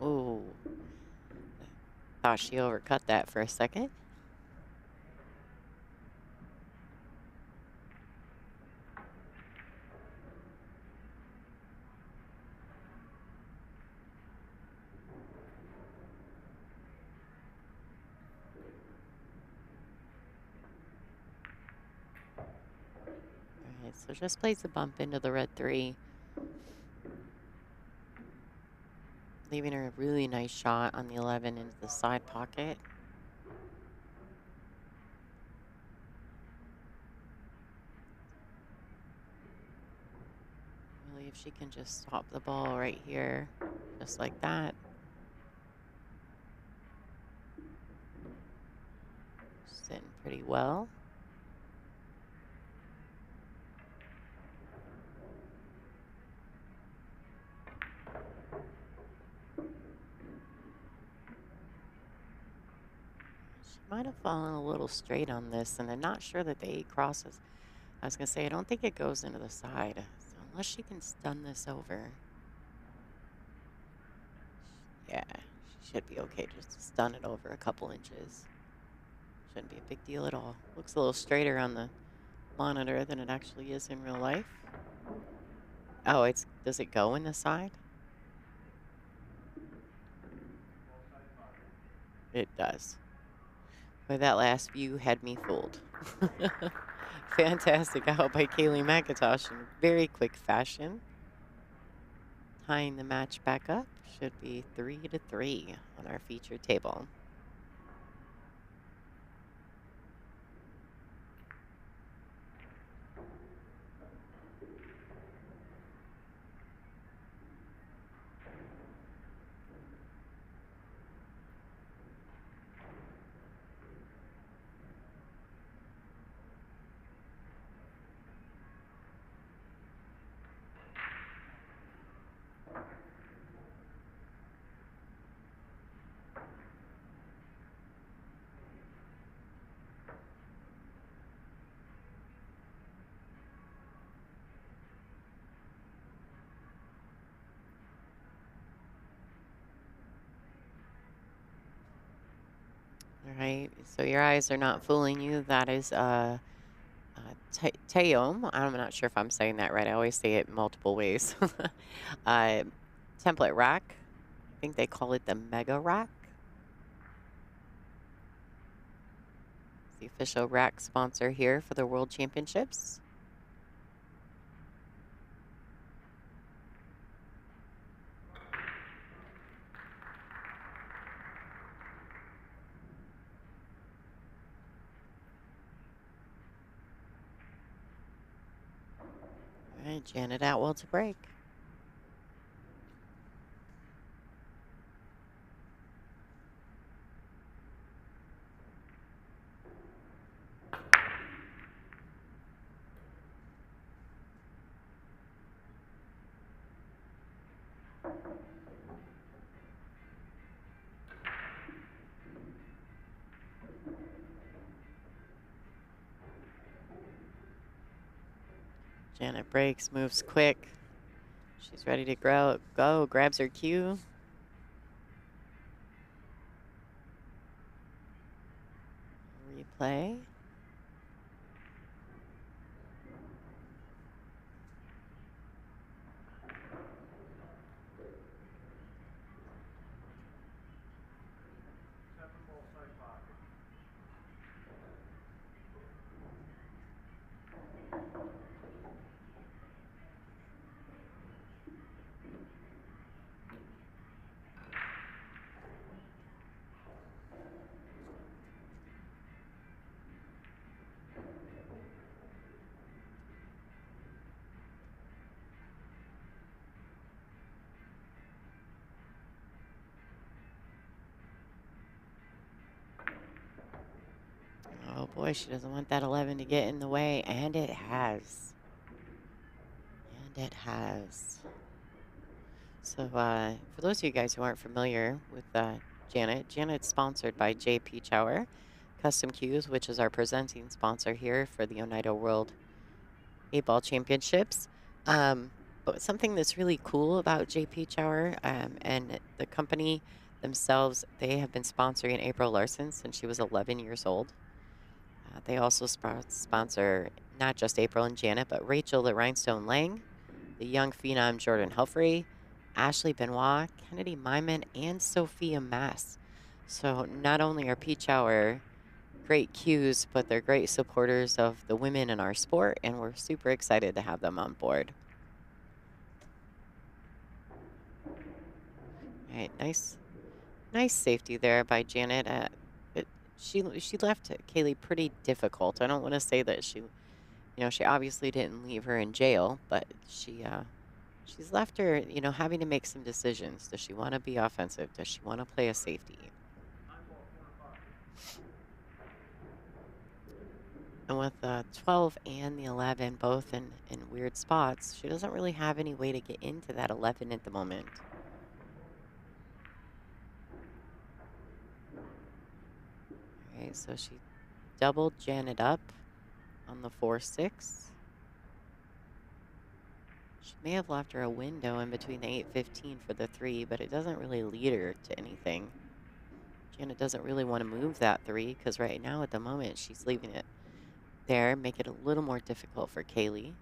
Oh, thought she overcut that for a second. All right, so just plays a bump into the red 3. Leaving her a really nice shot on the 11 into the side pocket. Really, if she can just stop the ball right here, just like that. Sitting pretty well. Might have fallen a little straight on this, and I'm not sure that the 8 crosses. I was going to say, I don't think it goes into the side. So unless she can stun this over. Yeah, she should be okay just to stun it over a couple inches. Shouldn't be a big deal at all. Looks a little straighter on the monitor than it actually is in real life. Oh, does it go in the side? It does. But that last view had me fooled. Fantastic out by Kaylee McIntosh in very quick fashion. Tying the match back up. Should be 3-3 on our feature table. All right, so your eyes are not fooling you. That is Teom. I'm not sure if I'm saying that right. I always say it multiple ways. Template rack. I think they call it the Mega Rack. It's the official rack sponsor here for the World Championships. All right, Janet Atwell to break. Janet breaks, moves quick. She's ready to go, grabs her cue. Replay. boy, she doesn't want that 11 to get in the way, and it has. And it has. So, for those of you guys who aren't familiar with Janet's sponsored by J.P. Chower Custom Cues, which is our presenting sponsor here for the ONEIDA World 8-Ball Championships. But something that's really cool about J.P. Chower and the company themselves, they have been sponsoring April Larson since she was 11 years old. They also sponsor not just April and Janet, but Rachel the Rhinestone Lang, the young phenom Jordan Humphrey, Ashley Benoit, Kennedy Myman, and Sophia Mass. So not only are Peach Hour great cues, but they're great supporters of the women in our sport, and we're super excited to have them on board. All right, nice safety there by Janet. She left Kaylee pretty difficult. I don't want to say that she obviously didn't leave her in jail, but she's left her, having to make some decisions. Does she want to be offensive? Does she want to play a safety? And with the 12 and the 11 both in weird spots, she doesn't really have any way to get into that 11 at the moment. All right, so she doubled Janet up on the 4-6. She may have left her a window in between the 8-15 for the 3, but it doesn't really lead her to anything. Janet doesn't really want to move that 3 because right now at the moment she's leaving it there, make it a little more difficult for Kaylee.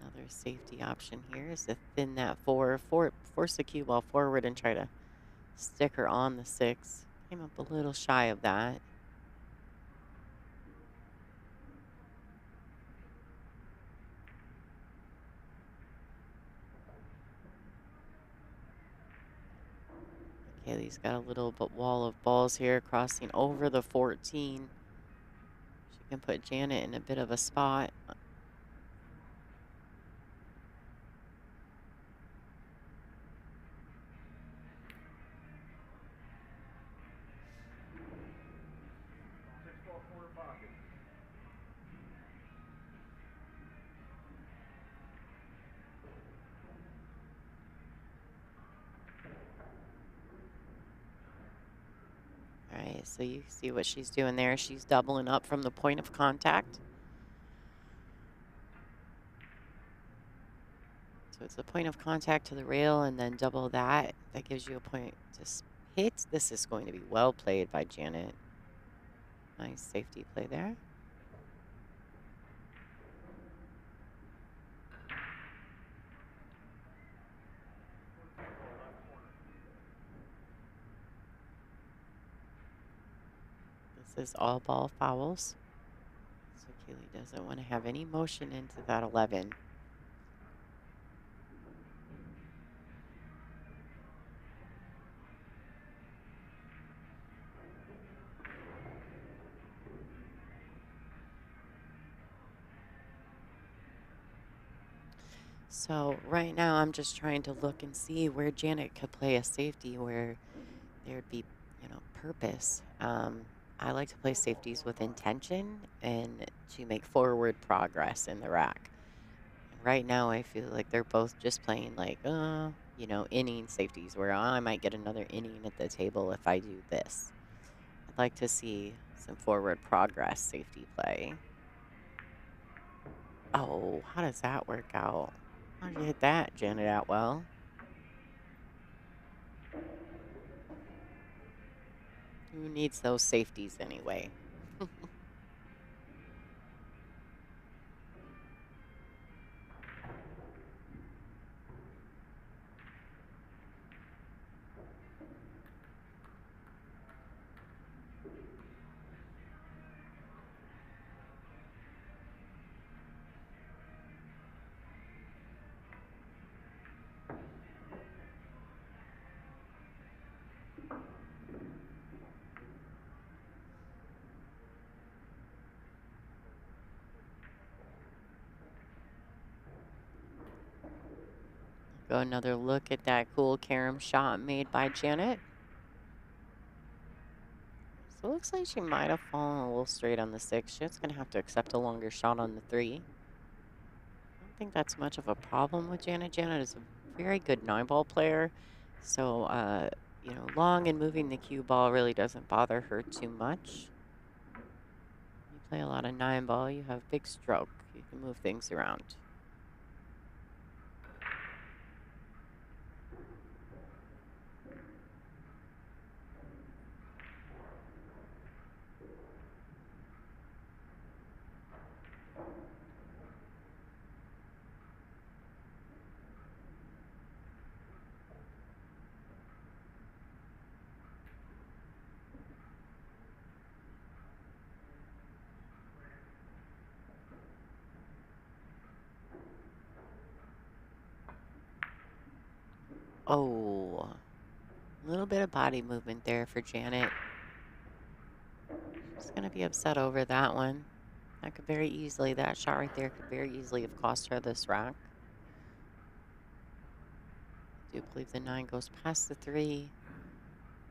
Another safety option here is to thin that 4, force the cue ball forward and try to stick her on the 6. Came up a little shy of that. Kaylee's got a little wall of balls here crossing over the 14. She can put Janet in a bit of a spot. All right, so you see what she's doing there. She's doubling up from the point of contact. So it's a point of contact to the rail and then double that. That gives you a point to hit. This is going to be well played by Janet. Nice safety play there. This is all ball fouls. So Kaylee doesn't want to have any motion into that 11. So right now I'm just trying to look and see where Janet could play a safety where there'd be, purpose. I like to play safeties with intention and to make forward progress in the rack. Right now I feel like they're both just playing like, inning safeties where I might get another inning at the table if I do this. I'd like to see some forward progress safety play. Oh, how does that work out? How'd you hit that, Janet Atwell? Who needs those safeties anyway? Go another look at that cool carom shot made by Janet. So it looks like she might have fallen a little straight on the 6. She's going to have to accept a longer shot on the 3. I don't think that's much of a problem with Janet. Janet is a very good 9-ball player. So, you know, long and moving the cue ball really doesn't bother her too much. You play a lot of 9-ball, you have big stroke. You can move things around. Oh, a little bit of body movement there for Janet. She's going to be upset over that one. That could very easily, that shot right there could very easily have cost her this rack. I do believe the 9 goes past the 3.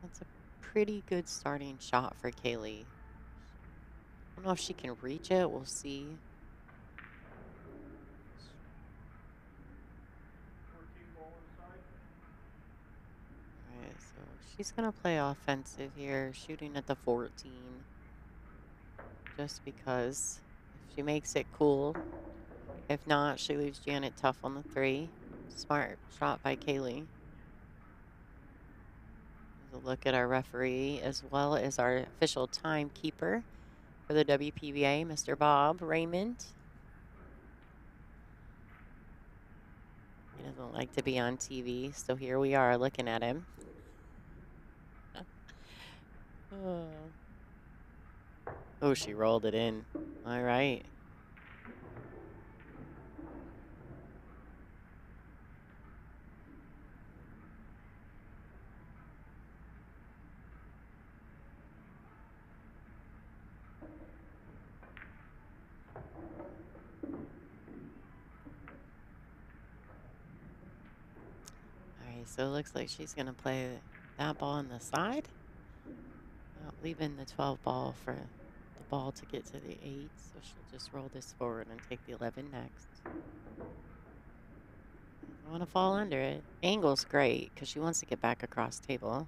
That's a pretty good starting shot for Kaylee. I don't know if she can reach it. We'll see. All right, so she's going to play offensive here, shooting at the 14. Just because if she makes it cool. If not, she leaves Janet tough on the 3. Smart shot by Kaylee. There's a look at our referee as well as our official timekeeper for the WPBA, Mr. Bob Raymond. He doesn't like to be on TV, so here we are looking at him. Oh, she rolled it in. All right. So it looks like she's going to play that ball on the side. Leaving the 12 ball for the ball to get to the 8. So she'll just roll this forward and take the 11 next. I want to fall under it. Angle's great because she wants to get back across table.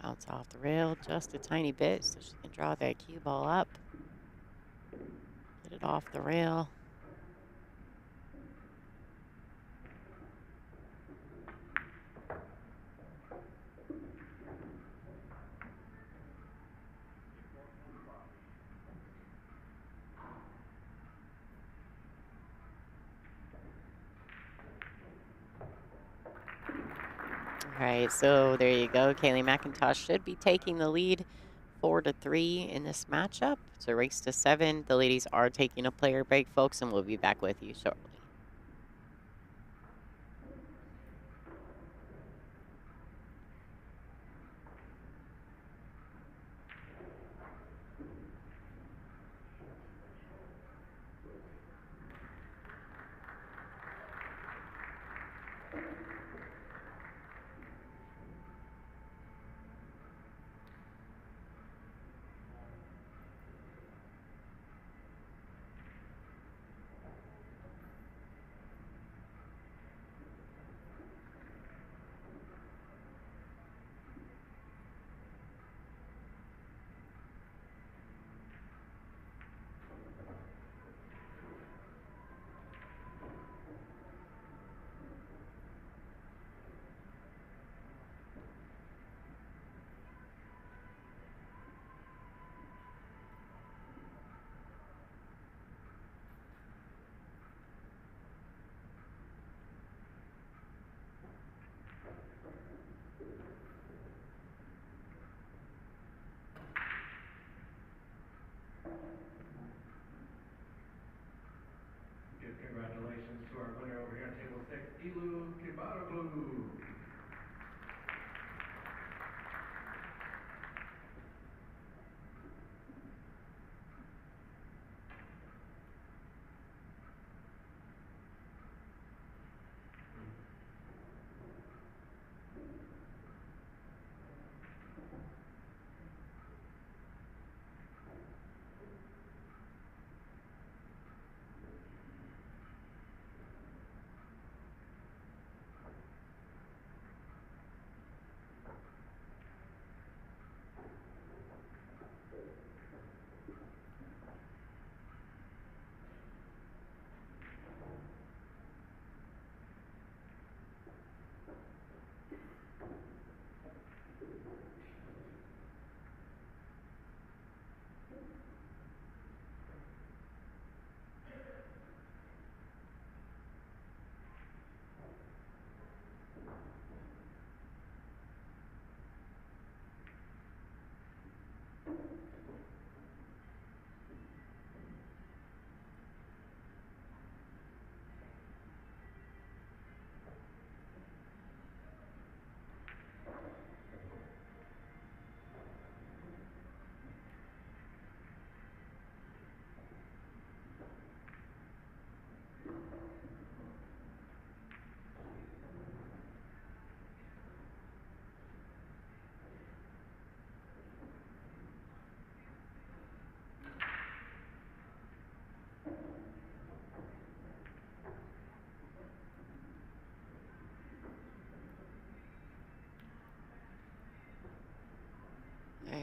Bounce off the rail just a tiny bit so she can draw that cue ball up. Get it off the rail. All right, so there you go. Kaylee McIntosh should be taking the lead 4-3 in this matchup. It's a race to 7. The ladies are taking a player break, folks, and we'll be back with you shortly. Congratulations to our winner over here on table 6, Ilu Kibaroglu.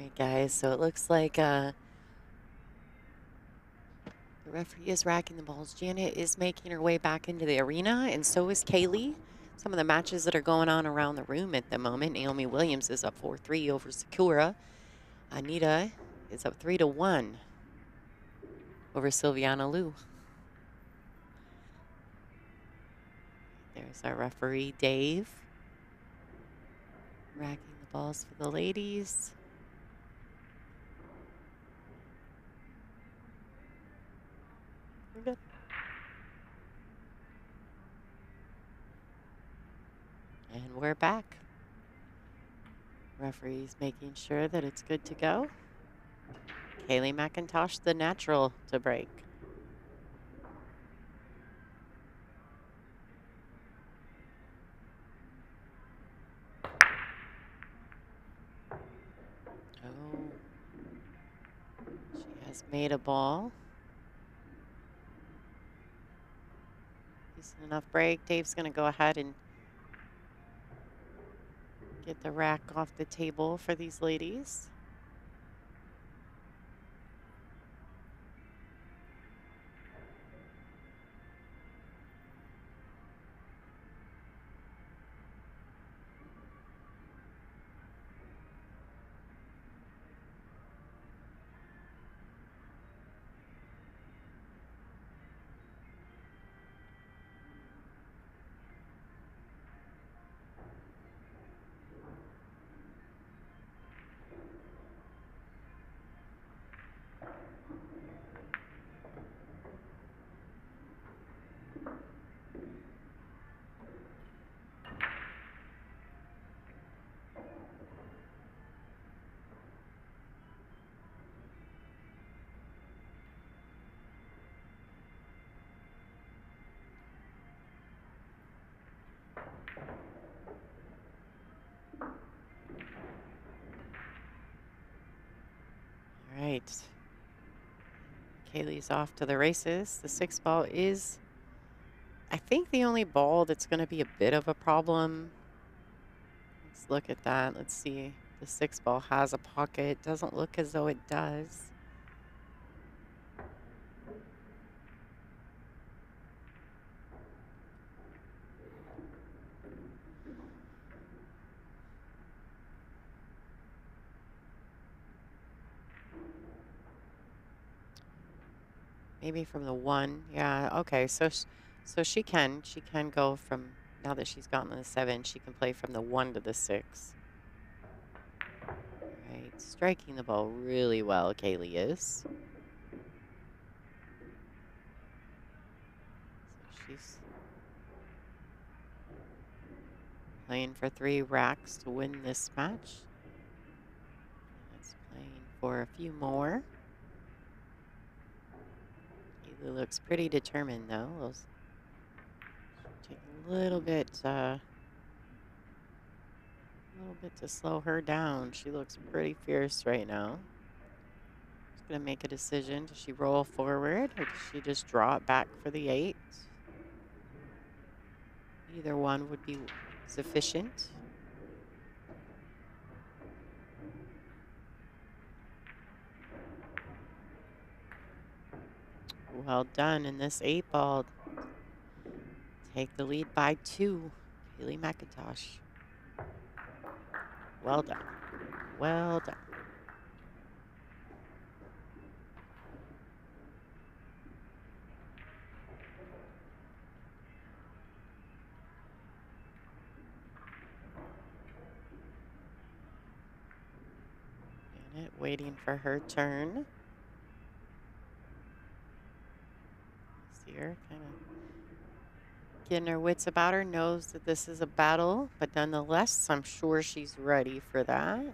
right, guys, so it looks like the referee is racking the balls. Janet is making her way back into the arena, and so is Kaylee. Some of the matches that are going on around the room at the moment. Naomi Williams is up 4-3 over Sakura. Anita is up 3-1 over Silviana Liu. There's our referee, Dave, racking the balls for the ladies. We're good. And we're back. Referee's making sure that it's good to go. Kaylee McIntosh, the natural to break. Oh, she has made a ball. Decent enough break. Dave's going to go ahead and get the rack off the table for these ladies. All right. Kaylee's off to the races. The 6 ball is, I think, the only ball that's going to be a bit of a problem. Let's look at that. Let's see. The 6 ball has a pocket. Doesn't look as though it does. Maybe from the 1. Yeah, okay. So she can go from, now that she's gotten the 7, she can play from the 1 to the 6. All right, striking the ball really well, Kaylee is. So she's playing for 3 racks to win this match. That's playing for a few more. Kaylee looks pretty determined, though. We'll take a little bit to slow her down. She looks pretty fierce right now. She's going to make a decision. Does she roll forward or does she just draw it back for the 8? Either one would be sufficient. Well done in this 8 ball. Take the lead by 2. Kaylee McIntosh. Well done. Well done. Janet waiting for her turn. See her kind of getting her wits about her, knows that this is a battle, but nonetheless, I'm sure she's ready for that.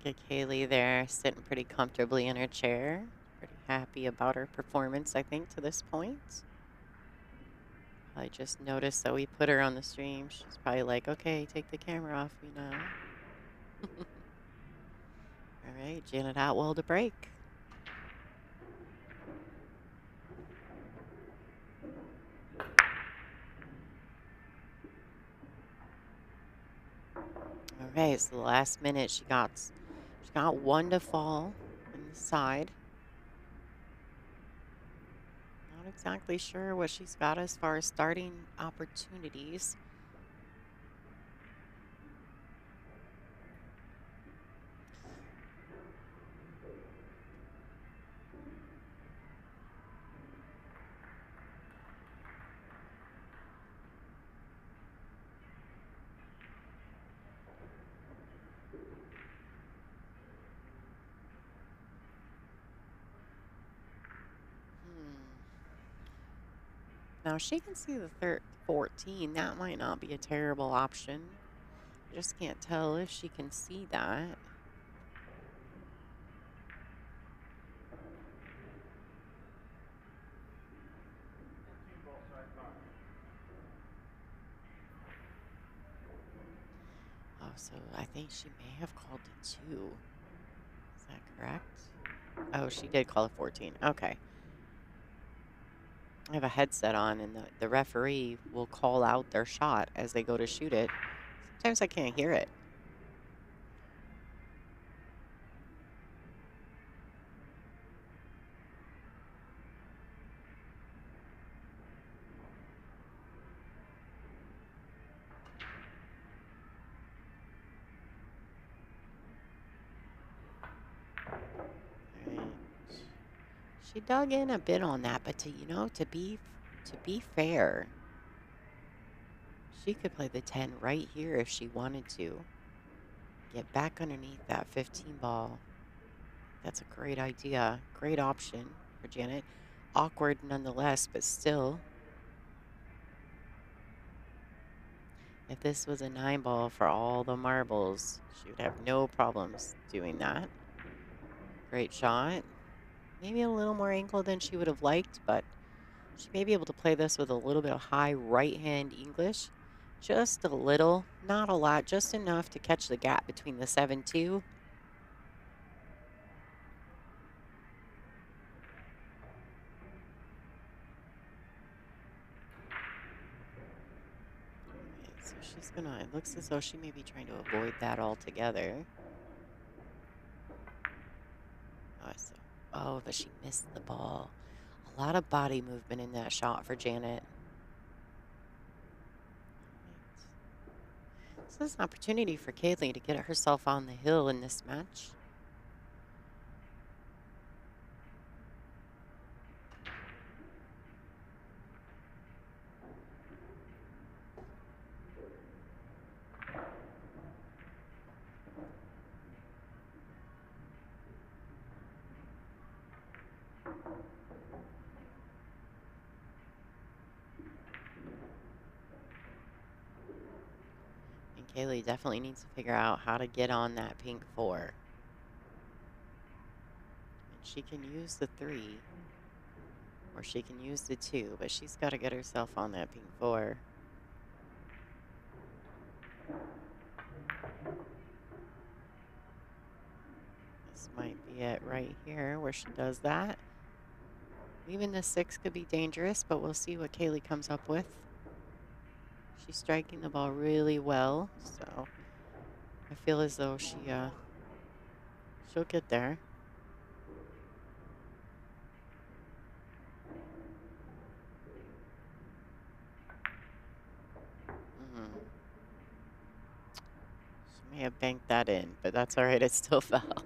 Look at Kaylee there, sitting pretty comfortably in her chair. Pretty happy about her performance, I think, to this point. I just noticed that we put her on the stream. She's probably like, okay, take the camera off me now. All right, Janet Atwell to break. All right, so the last minute she got one to fall on the side. Not exactly sure what she's got as far as starting opportunities. Now, she can see the 14. That might not be a terrible option. I just can't tell if she can see that. Oh, so I think she may have called it 2. Is that correct? Oh, she did call it 14. Okay. I have a headset on, and the referee will call out their shot as they go to shoot it. Sometimes I can't hear it. All right. She dug in a bit on that, but to be fair, she could play the 10 right here if she wanted to. Get back underneath that 15 ball. That's a great idea. Great option for Janet. Awkward nonetheless, but still. If this was a 9 ball for all the marbles, she would have no problems doing that. Great shot. Maybe a little more angle than she would have liked, but she may be able to play this with a little bit of high right-hand English. Just a little, not a lot, just enough to catch the gap between the 7-2. So she's gonna, it looks as though she may be trying to avoid that altogether. Oh, but she missed the ball. A lot of body movement in that shot for Janet. This is an opportunity for Kaylee to get herself on the hill in this match. Kaylee definitely needs to figure out how to get on that pink 4. And she can use the 3, or she can use the 2, but she's got to get herself on that pink 4. This might be it right here where she does that. Even the 6 could be dangerous, but we'll see what Kaylee comes up with. She's striking the ball really well, so I feel as though she'll get there. She may have banked that in, but that's all right. It still fell.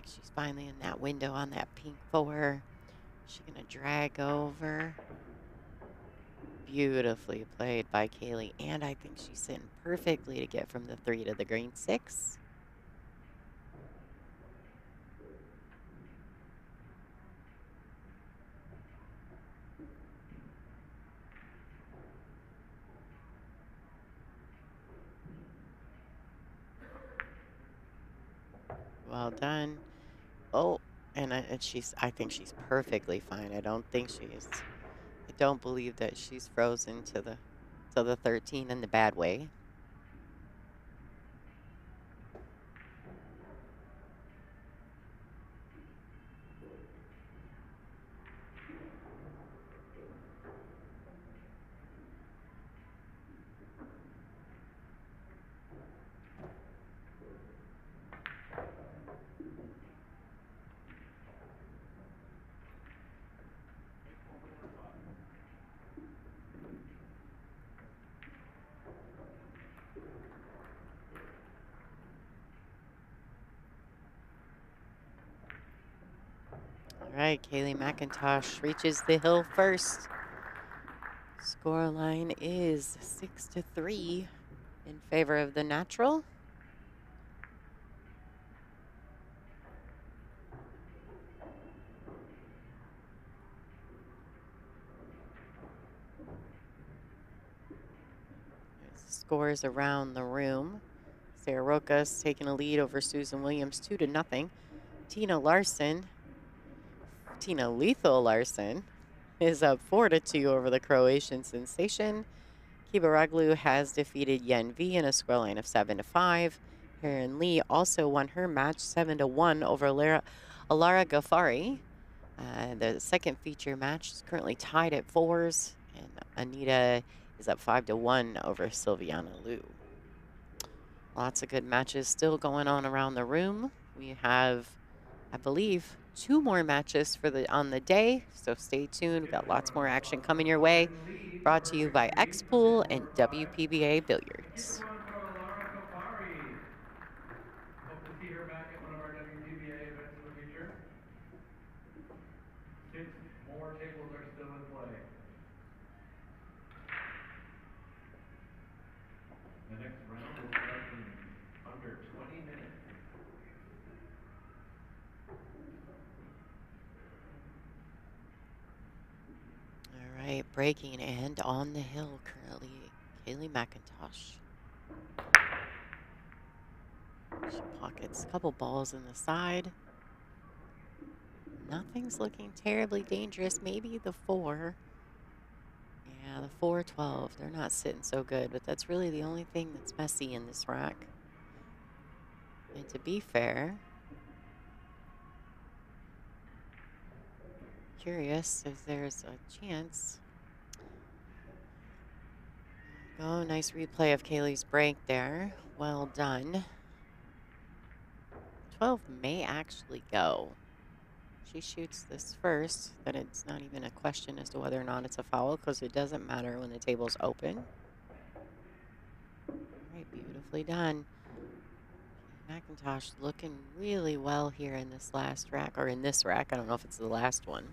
She's finally in that window on that pink 4. She's going to drag over. Beautifully played by Kaylee. And I think she's sitting perfectly to get from the 3 to the green 6. Well done. Oh, and I think she's perfectly fine. I don't believe that she's frozen to the 13 in the bad way. All right, Kaylee McIntosh reaches the hill first. Scoreline is 6-3 in favor of the natural. Scores around the room. Sarah Rokas taking a lead over Susan Williams 2-0. Tina Lethal Larson is up 4-2 over the Croatian sensation. Kibaraglu has defeated Yen V in a scoreline of 7-5. Heron Lee also won her match 7-1 over Alara Ghaffari. The second feature match is currently tied at 4s, and Anita is up 5-1 over Silviana Liu. Lots of good matches still going on around the room. We have, I believe, 2 more matches on the day, so stay tuned. We've got lots more action coming your way. Brought to you by X-Pool and WPBA Billiards. Hope to see her back at one of our WPBA events in the future. 6 more tables are still in play. The next round will start in under 20 minutes. All right, breaking and on the hill currently, Kaylee McIntosh. She pockets a couple balls in the side. Nothing's looking terribly dangerous. Maybe the 4. Yeah, the 4-12. They're not sitting so good, but that's really the only thing that's messy in this rack. And to be fair, curious if there's a chance. Oh, nice replay of Kaylee's break there. Well done. 12 may actually go. She shoots this first, then it's not even a question as to whether or not it's a foul, because it doesn't matter when the table's open. All right, beautifully done. McIntosh looking really well here in this last rack, or in this rack. I don't know if it's the last one.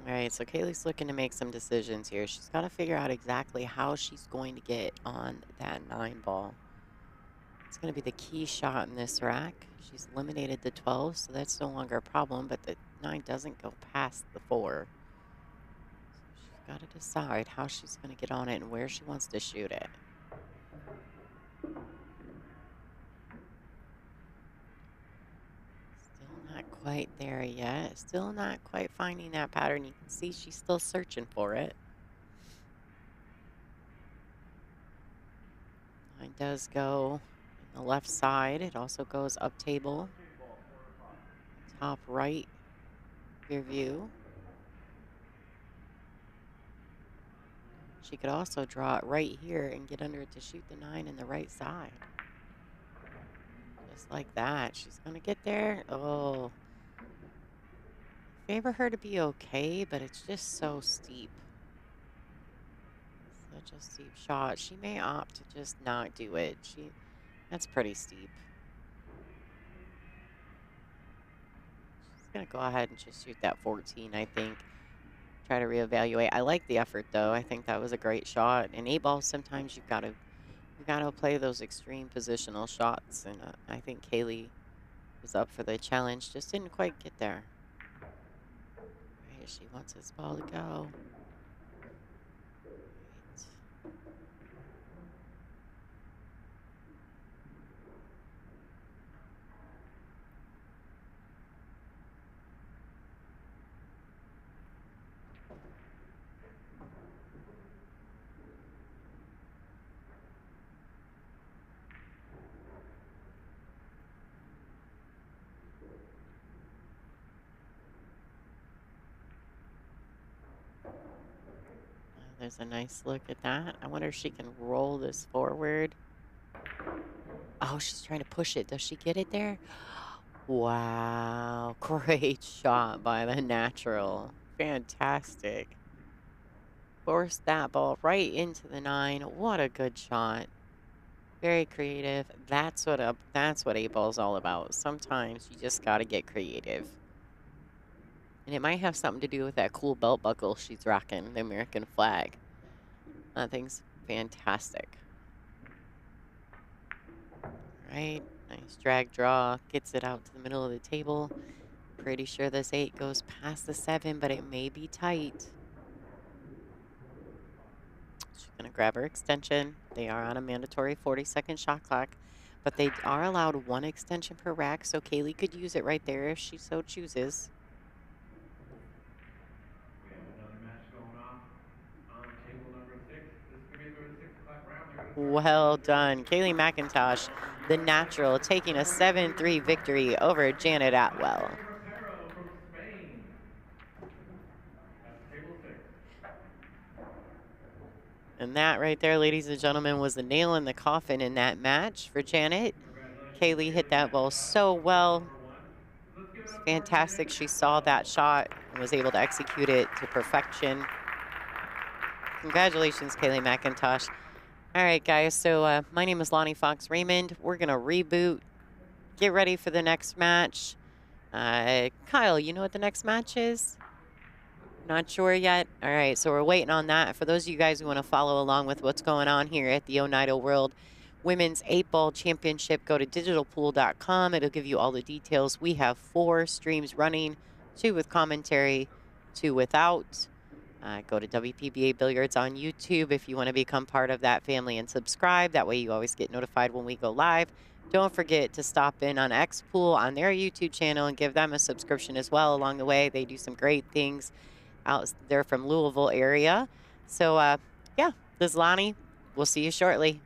All right, so Kaylee's looking to make some decisions here. She's got to figure out exactly how she's going to get on that 9 ball. It's going to be the key shot in this rack. She's eliminated the 12, so that's no longer a problem, but the 9 doesn't go past the 4. So she's got to decide how she's going to get on it and where she wants to shoot it. Not quite there yet. Still not quite finding that pattern. You can see she's still searching for it. Line does go on the left side. It also goes up table. Top right rear view. She could also draw it right here and get under it to shoot the 9 in the right side. Just like that. She's going to get there. Oh. Favor her to be okay, but it's just so steep. Such a steep shot. She may opt to just not do it. That's pretty steep. She's going to go ahead and just shoot that 14, I think. Try to reevaluate. I like the effort, though. I think that was a great shot. And 8-ball, sometimes you gotta play those extreme positional shots. And I think Kaylee was up for the challenge. Just didn't quite get there. Right, she wants this ball to go. Right. There's a nice look at that. I wonder if she can roll this forward. Oh, she's trying to push it. Does she get it there? Wow. Great shot by the natural. Fantastic. Forced that ball right into the 9. What a good shot. Very creative. That's what 8-ball's all about. Sometimes you just got to get creative. And it might have something to do with that cool belt buckle she's rocking, the American flag. That thing's fantastic. All right, nice drag draw. Gets it out to the middle of the table. Pretty sure this 8 goes past the 7, but it may be tight. She's going to grab her extension. They are on a mandatory 40-second shot clock, but they are allowed 1 extension per rack, so Kaylee could use it right there if she so chooses. Well done. Kaylee McIntosh, the natural, taking a 7-3 victory over Janet Atwell. And that right there, ladies and gentlemen, was the nail in the coffin in that match for Janet. Kaylee hit that ball so well. It's fantastic. She saw that shot and was able to execute it to perfection. Congratulations, Kaylee McIntosh. All right, guys, so my name is Lonnie Fox Raymond. We're going to reboot, get ready for the next match. Kyle, you know what the next match is? Not sure yet? All right, so we're waiting on that. For those of you guys who want to follow along with what's going on here at the ONEIDA World Women's 8-Ball Championship, go to digitalpool.com. It'll give you all the details. We have 4 streams running, 2 with commentary, 2 without. Go to WPBA Billiards on YouTube if you want to become part of that family and subscribe. That way you always get notified when we go live. Don't forget to stop in on X-Pool on their YouTube channel and give them a subscription as well along the way. They do some great things out there from Louisville area. So, yeah, this is Lonnie. We'll see you shortly.